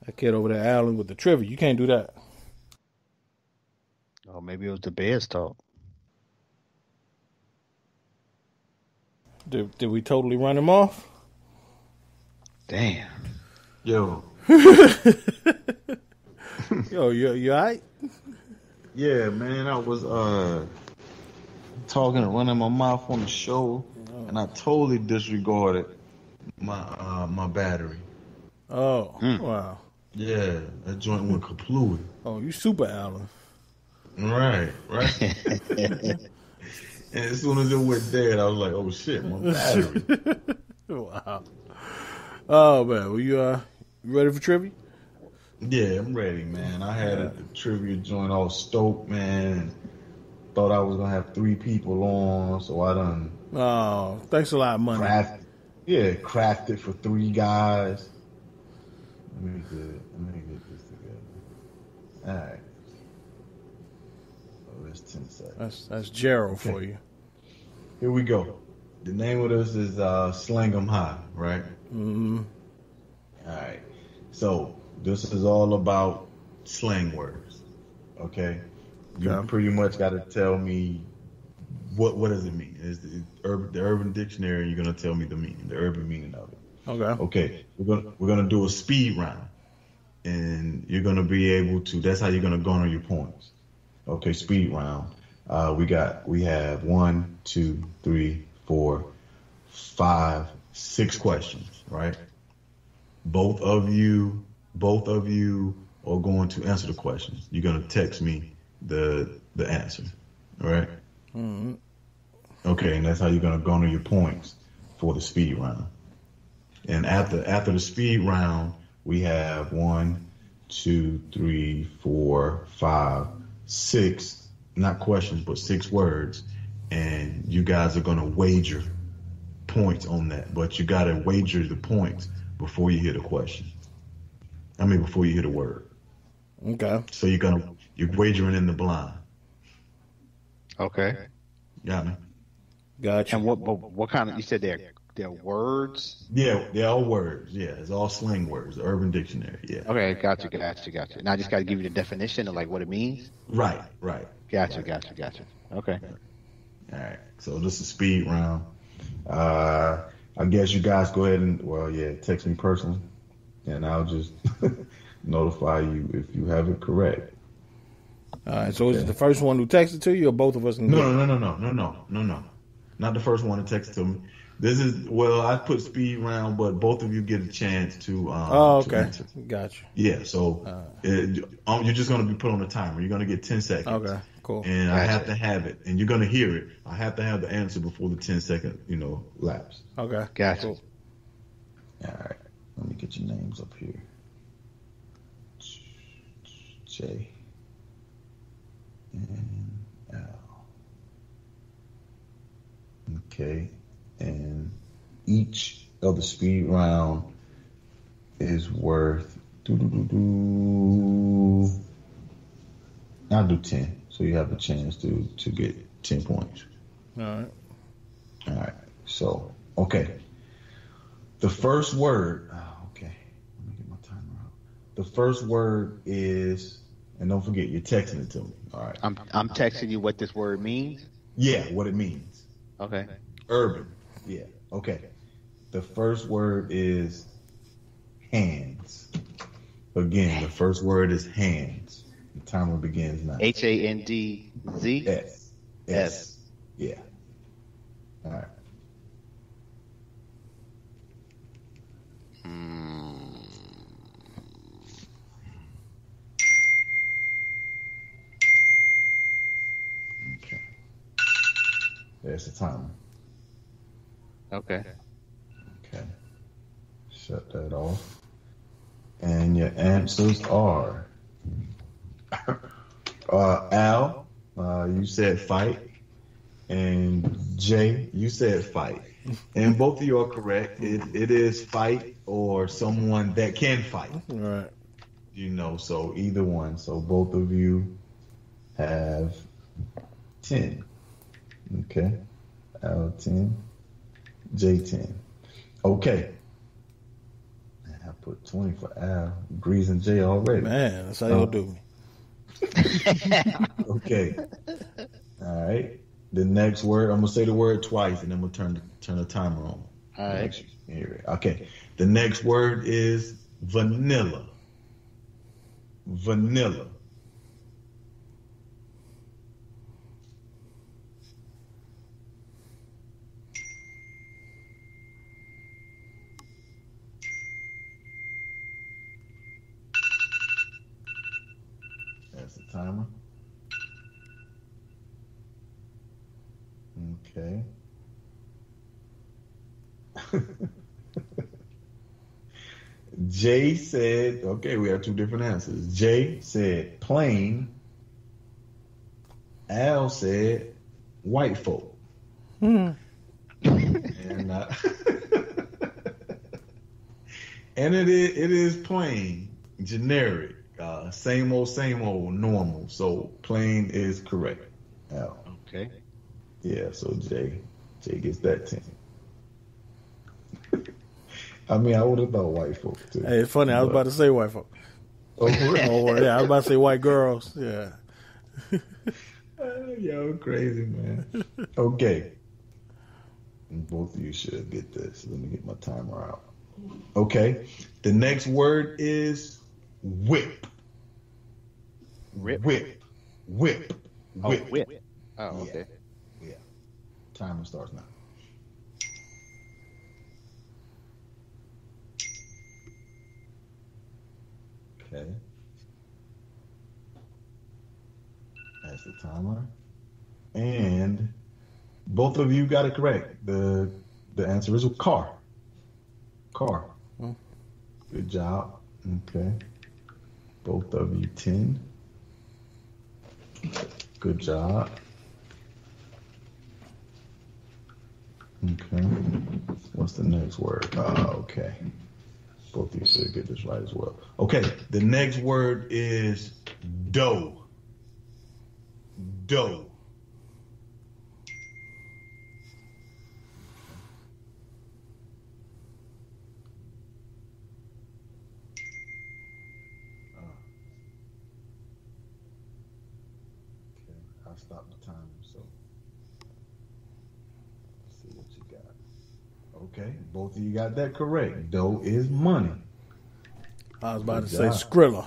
That kid over there, Allen, with the trivia. You can't do that. Oh, maybe it was the Bears talk. Did we totally run him off? Damn. Yo. Yo, you all right? Yeah, man, I was talking and running my mouth on the show, and I totally disregarded my battery. Oh, wow. Yeah, that joint went kaplooey. Oh, you super Allen. Right. And as soon as it went dead, I was like, oh shit, my battery. Wow. Oh man, were you ready for trivia? Yeah, I'm ready, man. I had a trivia joint all stoked, man. Thought I was gonna have 3 people on, so I done. Oh, thanks a lot, money. Crafted for 3 guys. Let me get this together. All right. Oh, that's 10 seconds. That's Gerald for you. Here we go. The name of this is Slang 'em High, right? Mm-hmm. All right. So this is all about slang words. Okay. You pretty much got to tell me what does it mean. It's the Urban Dictionary. You're gonna tell me the meaning, the urban meaning of it. Okay. We're gonna do a speed round, and you're gonna be able to. That's how you're gonna garner your points. Okay. Speed round. We have 1, 2, 3, 4, 5, 6 questions, right? Both of you are going to answer the questions. You're going to text me the answer, all right? Mm-hmm. Okay, and that's how you're going to garner your points for the speed round. And after the speed round, we have 1, 2, 3, 4, 5, 6, not questions, but 6 words. And you guys are going to wager points on that. But you got to wager the points before you hear the question. Before you hear the word. Okay. So you're wagering in the blind. Okay. Got me? Gotcha. And what kind of, you said they're words? Yeah, they're all words. Yeah, it's all slang words, the Urban Dictionary. Yeah. Okay, gotcha. Now I just got to give you the definition of like what it means. Right. Gotcha. Okay. All right. So this is speed round. I guess you guys go ahead and text me personally, and I'll just notify you if you have it correct. All right. So is it the first one who texted to you, or both of us can get it? No. Not the first one to text to me. This is I put speed round, but both of you get a chance to. Okay. To answer. Gotcha. Yeah. So you're just gonna be put on a timer. You're gonna get 10 seconds. Okay. Cool. And I have to have it, and you're gonna hear it. I have to have the answer before the 10-second, lapse. Okay. Gotcha. Cool. All right. Let me get your names up here. J and L. Okay. And each of the speed round is worth I'll do 10, so you have a chance to get 10 points. All right. So, okay. The first word. Okay. Let me get my timer out. The first word is, and don't forget, you're texting it to me. All right. I'm texting you what this word means. Yeah, what it means. Okay. Urban. Yeah. Okay. The first word is hands. Again, the first word is hands. The timer begins now. HANDZ. S. Yeah. All right. Okay. There's the timer. Okay. Okay. Shut that off. And your answers are Al, you said fight, and Jay, you said fight. And both of you are correct. It is fight or someone that can fight. All right. So either one. So both of you have 10. Okay. Al 10, J 10. Okay. I put 20 for Al. Breeze and Jay already. Man, that's how y'all do me. Okay. All right. The next word, I'm gonna say the word twice, and then we'll turn the timer on. All right. Okay. The next word is vanilla. Vanilla. That's the timer. Okay. Jay said, okay, we have two different answers. Jay said plain. Al said white folk. And, and it is plain, generic, same old, normal. So plain is correct. Al. Okay. Yeah, so Jay gets that 10. I mean, I would have thought white folk too. Hey, it's funny. I was about to say white folk. Oh, really? Oh, yeah. I was about to say white girls. Yeah. Yo, crazy, man. Okay. Both of you should get this. Let me get my timer out. Okay. The next word is whip. Whip. Whip. Whip. Oh, Whip. whip. Oh, okay. Yeah. Timer starts now. Okay. That's the timer. And both of you got it correct. The answer is a car. Car. Good job. Okay. Both of you 10. Good job. Okay. What's the next word? Okay. Both of you should get this right as well. Okay. The next word is dough. Dough. stop the timer. So let's see what you got. Okay, both of you got that correct. Dough is money. I was about to say Skrilla.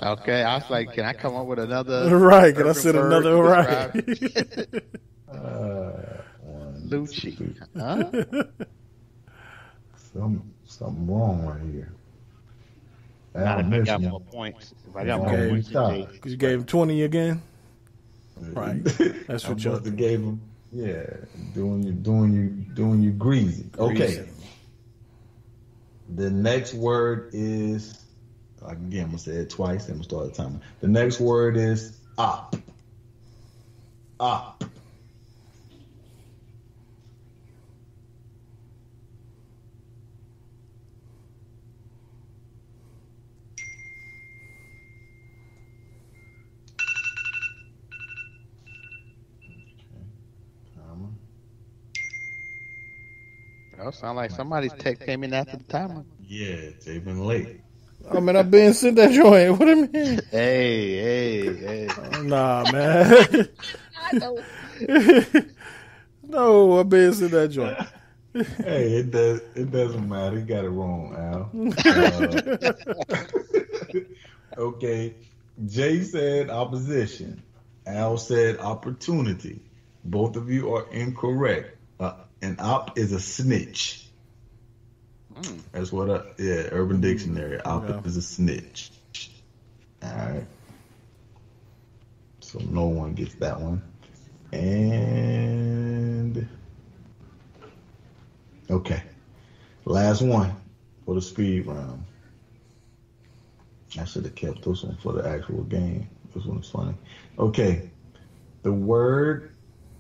Okay, I was like, can I come up with another? Right, can I said another right? Lucci. Huh? Something wrong right here. Not if I got more points. If I got more points, because you gave him 20 again. Right, that's what y'all gave him. Yeah, doing you greasy. Okay. The next word is, again, I'm gonna say it twice. Then we'll start the timer. The next word is op. Op. Oh, sound like somebody's text came in after the timer. Yeah, they've been late. I mean, I've been sent that joint. What do you mean? Hey. Nah, man. I know. No, I've been sent that joint. Hey, it doesn't matter. You got it wrong, Al. Okay. Jay said opposition. Al said opportunity. Both of you are incorrect. An op is a snitch. That's what Urban Dictionary. Op is a snitch. All right. So no one gets that one. And okay. Last one for the speed round. I should have kept this one for the actual game. This one is funny. Okay. The word,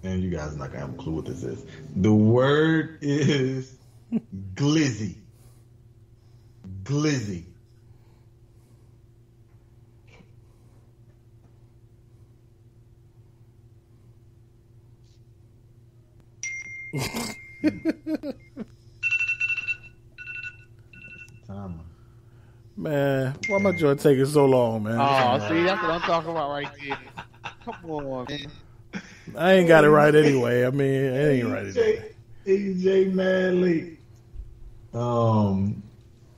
and you guys are not gonna have a clue what this is. The word is glizzy. Glizzy. Man, why my joint taking so long, man? Oh, see, that's what I'm talking about right there. Come on, man. I ain't got it right anyway. I mean, it ain't right anyway. EJ Manley.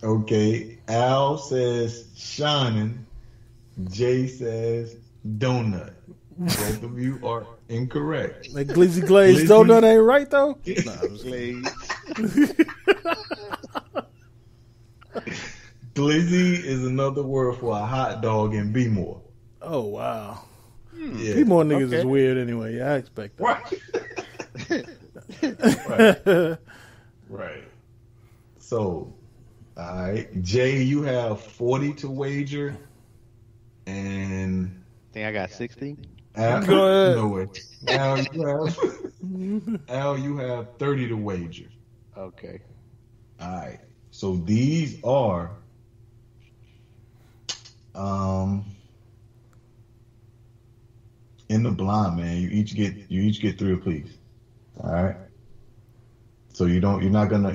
Okay. Al says shining. Jay says donut. Both of you are incorrect. Like glizzy glazed donut ain't right though. Glazed. Glizzy is another word for a hot dog in B-more. Oh wow. Yeah. B-more niggas is weird anyway. Yeah, I expect that. Right. So, all right, Jay, you have 40 to wager, and I think I got 60. Al, go ahead. No way. Al, you have 30 to wager. Okay. All right. So these are in the blind, man. You each get 3 apiece. All right. So you're not gonna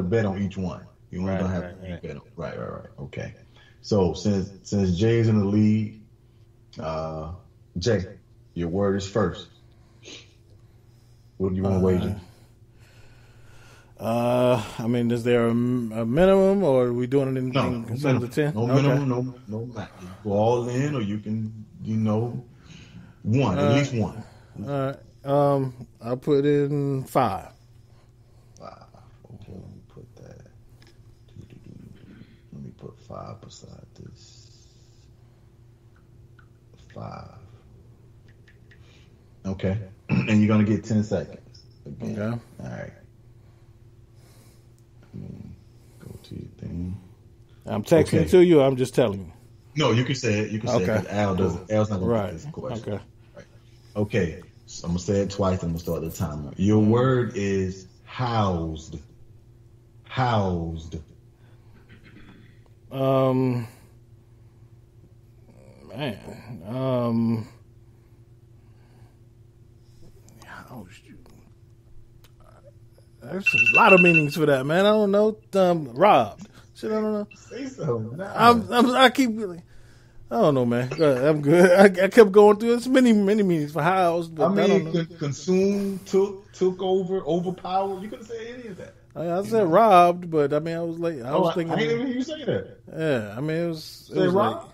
bet on each one. You only gonna have to bet on. Right. Okay. So since Jay's in the lead, Jay, your word is first. What do you want to wager? I mean, is there a minimum, or are we doing it in terms of 10? No minimum, no max. You go all in, or you can, one, at least one. All right. I'll put in 5. 5. Okay, let me put that. Let me put 5 beside this. 5. Okay. And you're gonna get 10 seconds. Again. Okay. All right. Go to your thing. I'm texting to you. Or I'm just telling you. No, you can say it. You can say it. Al's not gonna get this question. Okay. Right. Okay. So I'm gonna say it twice. I'm gonna start the timer. Your word is housed. Housed. Man. There's a lot of meanings for that, man. I don't know. Robbed. Shit, I don't know. Say so. I keep really. I don't know, man. I'm good. I kept going through this many meanings for house, but I don't know. Consumed, took over, overpowered. You couldn't say any of that. I said robbed, but I mean, I was late. I was thinking. I didn't even hear you say that. Yeah, I mean, it was robbed? late.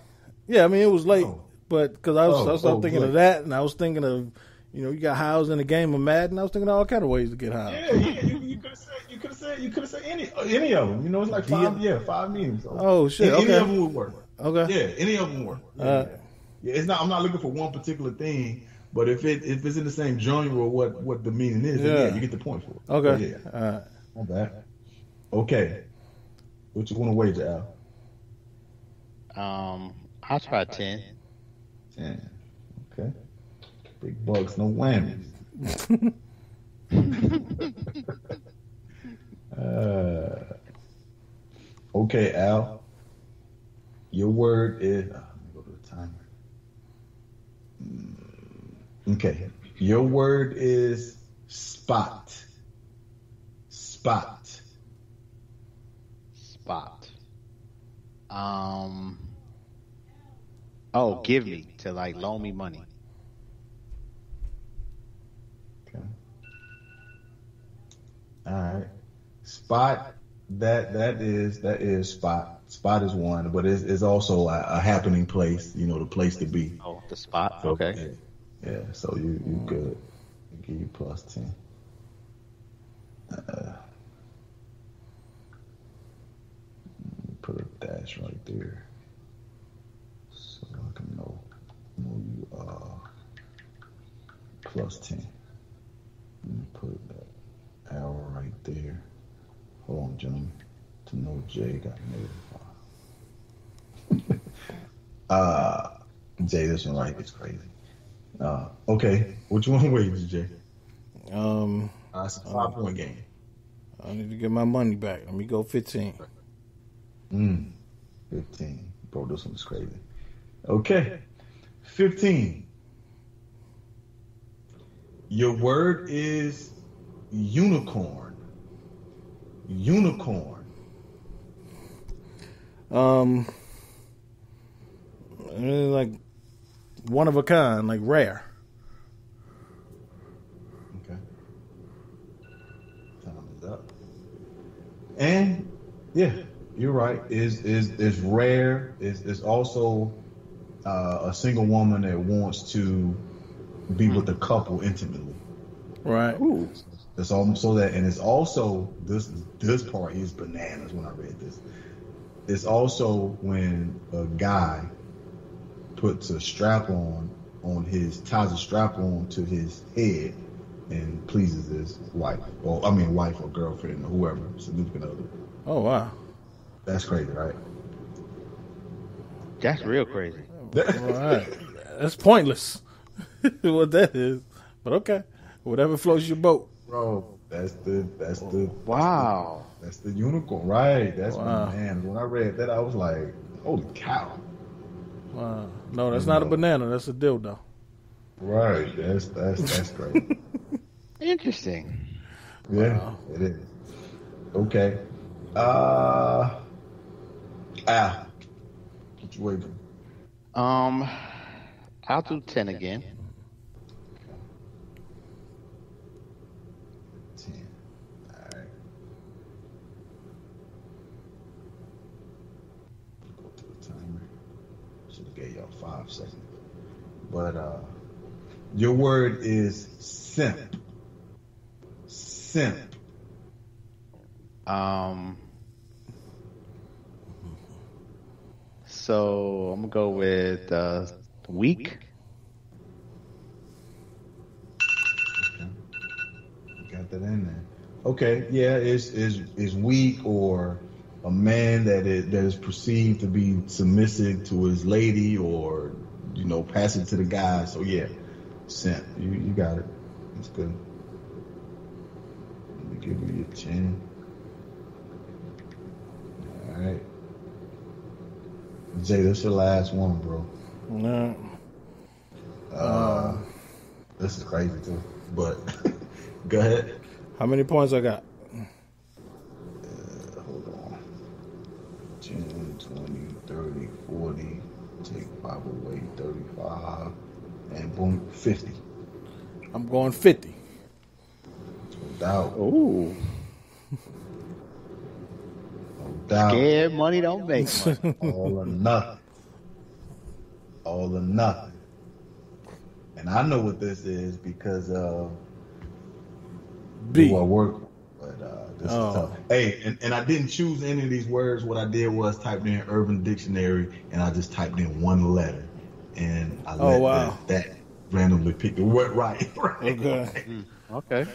Yeah, I mean, it was late, but because I was thinking good. of that, and I was thinking of, you got housed in the game of Madden. I was thinking of all kind of ways to get housed. Yeah. You could have said any of them. It's like 5 meanings. So. Oh shit! Any of them would work. Okay. Yeah, any of them work. Yeah. It's not. I'm not looking for one particular thing, but if it's in the same genre or what the meaning is, then you get the point for it. Okay. Yeah. Not bad. Okay. What you want to wager, I'll try 10. 10. Okay. Big bucks, no whammies. Okay, Al. Your word is. Let me go to the timer. Okay. Your word is spot. Spot. Give me to loan me money. Okay. All right. Spot. That is spot. Spot is one, but it's also a happening place. The place to be. Oh, the spot. So, Okay. Yeah. So you good. I'll give you plus 10. Put a dash right there, so I can know you are plus 10. Let me put that arrow right there. Hold on, gentlemen. To know Jay got -5. Jay, this one right is crazy. Okay, what you want to wager, Jay? It's a 5-point game. I need to get my money back. Let me go 15. 15. Bro, this one's crazy. Okay. 15. Your word is unicorn. Unicorn. Like one of a kind, like rare. Okay. Time is up. And yeah, you're right. Is rare. Is also a single woman that wants to be with a couple intimately. Right. Ooh. It's also that, and it's also this part is bananas when I read this. It's also when a guy puts a strap ties a strap on to his head and pleases his wife, wife or girlfriend or whoever, significant other. Oh wow. That's crazy, right? That's real crazy. All right. That's pointless. What that is. But okay. Whatever floats your boat. Bro, that's the wow. That's the unicorn, right? That's wow. Man. When I read that, I was like, "Holy cow!" Wow. No, that's not a banana. That's a dildo. Right. That's great. Interesting. Yeah, wow. It is. Okay. What you waiting? I'll do 10 again. 10. All right. Go to the timer. Should have gave y'all 5 seconds. But your word is simp. Simp. So I'm gonna go with weak. Okay. Got that in there. Okay, yeah, is weak or a man that is perceived to be submissive to his lady or passive to the guy. So yeah, simp. You got it. That's good. Let me give you your 10. All right. Jay, this your last one, bro. No. This is crazy too, but go ahead. How many points I got? Hold on. 10, 20, 30, 40. Take 508, 35, and boom, 50. I'm going 50. No doubt. Ooh. No doubt. Scared money don't make money. All or nothing. All or nothing. And I know what this is because B. who I work with. But this is tough. Hey, and I didn't choose any of these words. What I did was typed in Urban Dictionary, and I just typed in one letter. And I let that randomly pick the word. Right. Okay. Okay.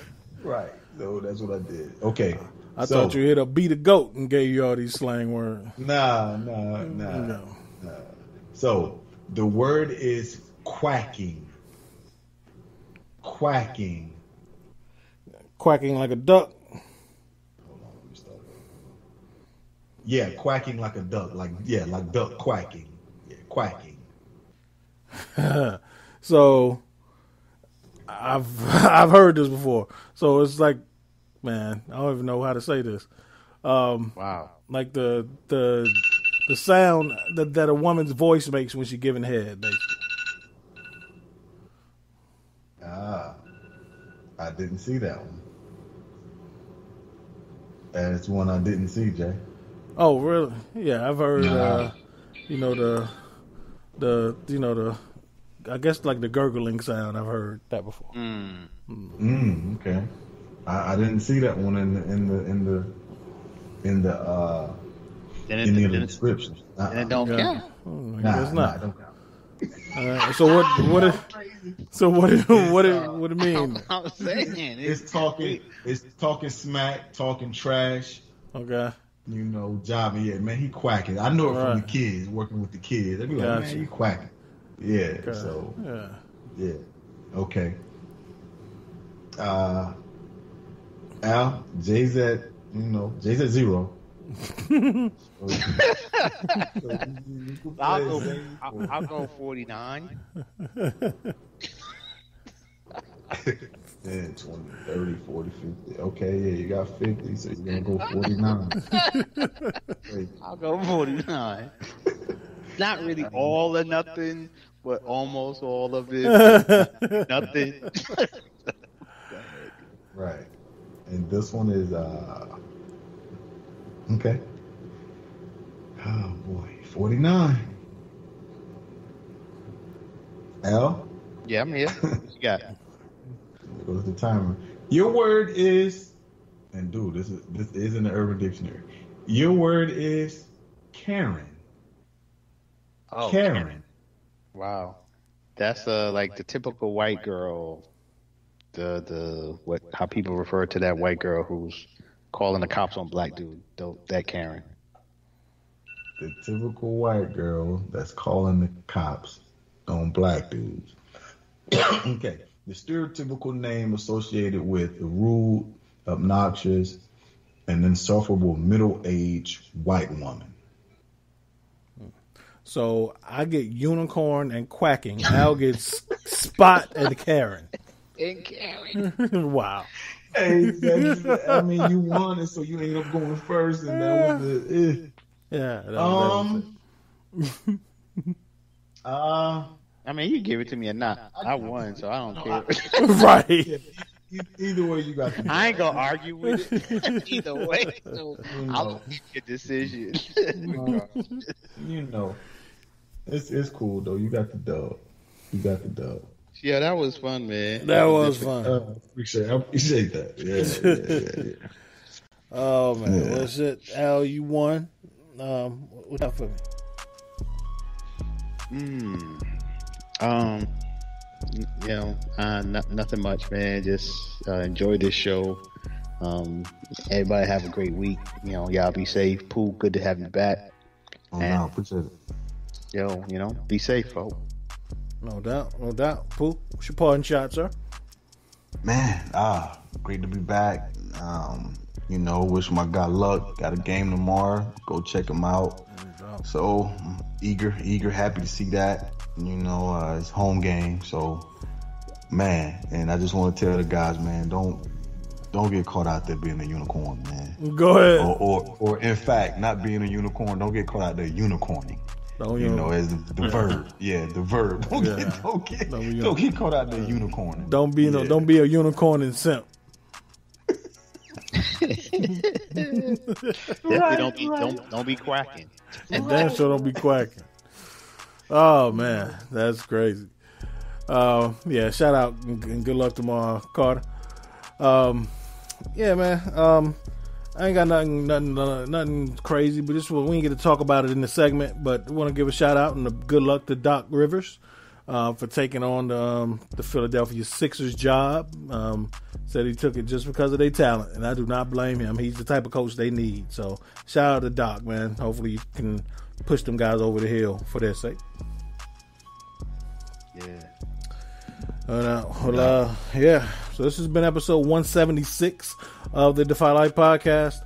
Right. So that's what I did. Okay. I thought you hit a beat a goat and gave you all these slang words. Nah. No. So the word is quacking. Quacking. Quacking like a duck. Hold on, let me start over. Yeah, quacking like a duck. Like duck quacking. Yeah, quacking. So I've heard this before. So it's like, man, I don't even know how to say this. Wow. Like the sound that a woman's voice makes when she's giving head. Basically. I didn't see that one. That's one I didn't see, Jay. Oh, really? Yeah, I've heard. I guess like the gurgling sound. I've heard that before. Okay. I didn't see that one in the description. And it don't count. It's not. It don't count. So what it mean? I'm saying It's talking smack, talking trash. Okay. You know, jobbing. Yeah, man, he quacking. I know it from the kids, working with the kids. They be like, man, he quacking. Yeah. Okay. So. Yeah. Okay. Al, Jay's at 0. I'll go 49. 10, 20, 30, 40, 50. Okay, yeah, you got 50, so you're going to go 49. I'll go 49. Not really all or nothing, but almost all of it. Nothing. Right. And this one is, okay. Oh, boy. 49. Al? Yeah, I'm here. What you got? There goes the timer. Your word is, and dude, this is in the Urban Dictionary. Your word is Karen. Oh, Karen. Wow. That's like the typical white girl. How people refer to that white girl who's calling the cops on black dude. That Karen. The typical white girl that's calling the cops on black dudes. Okay. The stereotypical name associated with a rude, obnoxious, and insufferable middle-aged white woman. So I get unicorn and quacking. Al gets Spot and Karen. And Karen. Wow. Hey, I mean, you won it, so you ended up going first, and that was the. Yeah. I mean, you give it to me or not. I won, so I don't care. Right. Yeah, either way, you got. I ain't gonna argue with it. Either way, so I'll make a decision. It's cool though. You got the dub. Yeah, that was fun, man. That was fun. I appreciate that. Yeah. Oh man, well shit, Al, you won. What's up for me? Nothing much, man. Just enjoy this show. Everybody have a great week. Y'all be safe. Pooh, good to have you back. No, appreciate it. Be safe, folks. No doubt. Pooh, what's your parting shot, sir? Man, great to be back. Wish my guy luck. Got a game tomorrow. Go check him out. So eager, happy to see that. It's home game. So, man, and I just want to tell the guys, man, don't get caught out there being a unicorn, man. Go ahead. Or in fact, not being a unicorn. Don't get caught out there unicorning. as the verb. Yeah, the verb. Don't get caught out there unicorn. Don't be a unicorn and simp. Don't be quacking. And damn sure don't be quacking. Oh man, that's crazy. Shout out and good luck tomorrow, Carter. Yeah, man. I ain't got nothing crazy, but we ain't get to talk about it in the segment. But I want to give a shout out and a good luck to Doc Rivers for taking on the Philadelphia Sixers job. Said he took it just because of their talent, and I do not blame him. He's the type of coach they need. So shout out to Doc, man. Hopefully you can push them guys over the hill for their sake. Yeah. So this has been episode 176 of the Defy Life podcast.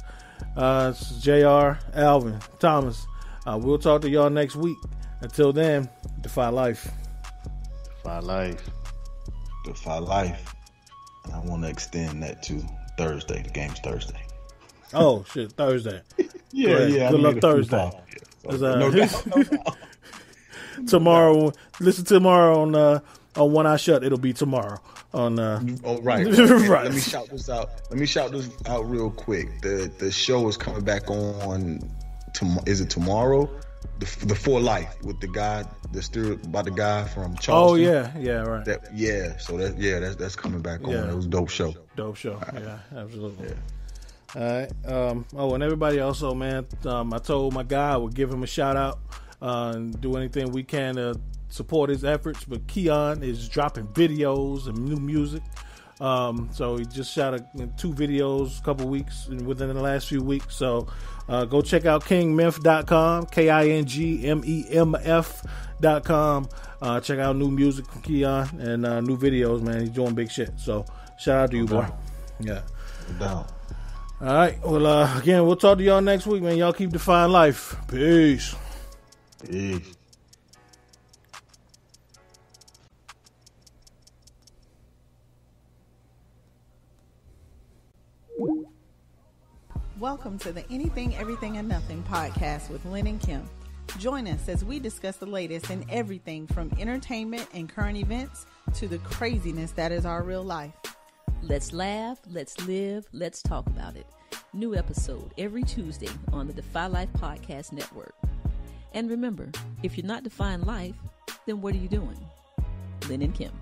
This is JR, Alvin, Thomas. We'll talk to y'all next week. Until then, Defy Life. Defy Life. Defy Life. And I want to extend that to Thursday. The game's Thursday. Oh, shit, Thursday. Yeah. Good luck Thursday. No doubt. Tomorrow, listen tomorrow on One Eye Shut. It'll be tomorrow. Right. Right. Let me shout this out real quick. The show is coming back on. Is it tomorrow? The For Life with the guy, by the guy from Charleston. Oh yeah, right. That's coming back on. It was a dope show. Yeah, absolutely. Yeah. All right. And everybody also, man. I told my guy I would give him a shout out and do anything we can to support his efforts. But Keon is dropping videos and new music. So he just shot 2 videos a couple weeks within the last few weeks. So go check out kingmef.com, KINGMEMF.com. Check out new music from Keon and new videos, man. He's doing big shit. So shout out to you, boy. Yeah. No doubt. All right. Well, again, we'll talk to y'all next week, man. Y'all keep defying life. Peace. Peace. Welcome to the Anything, Everything, and Nothing podcast with Lynn and Kim. Join us as we discuss the latest in everything from entertainment and current events to the craziness that is our real life. Let's laugh, let's live, let's talk about it. New episode every Tuesday on the Defy Life Podcast Network. And remember, if you're not defying life, then what are you doing? Lynn and Kim.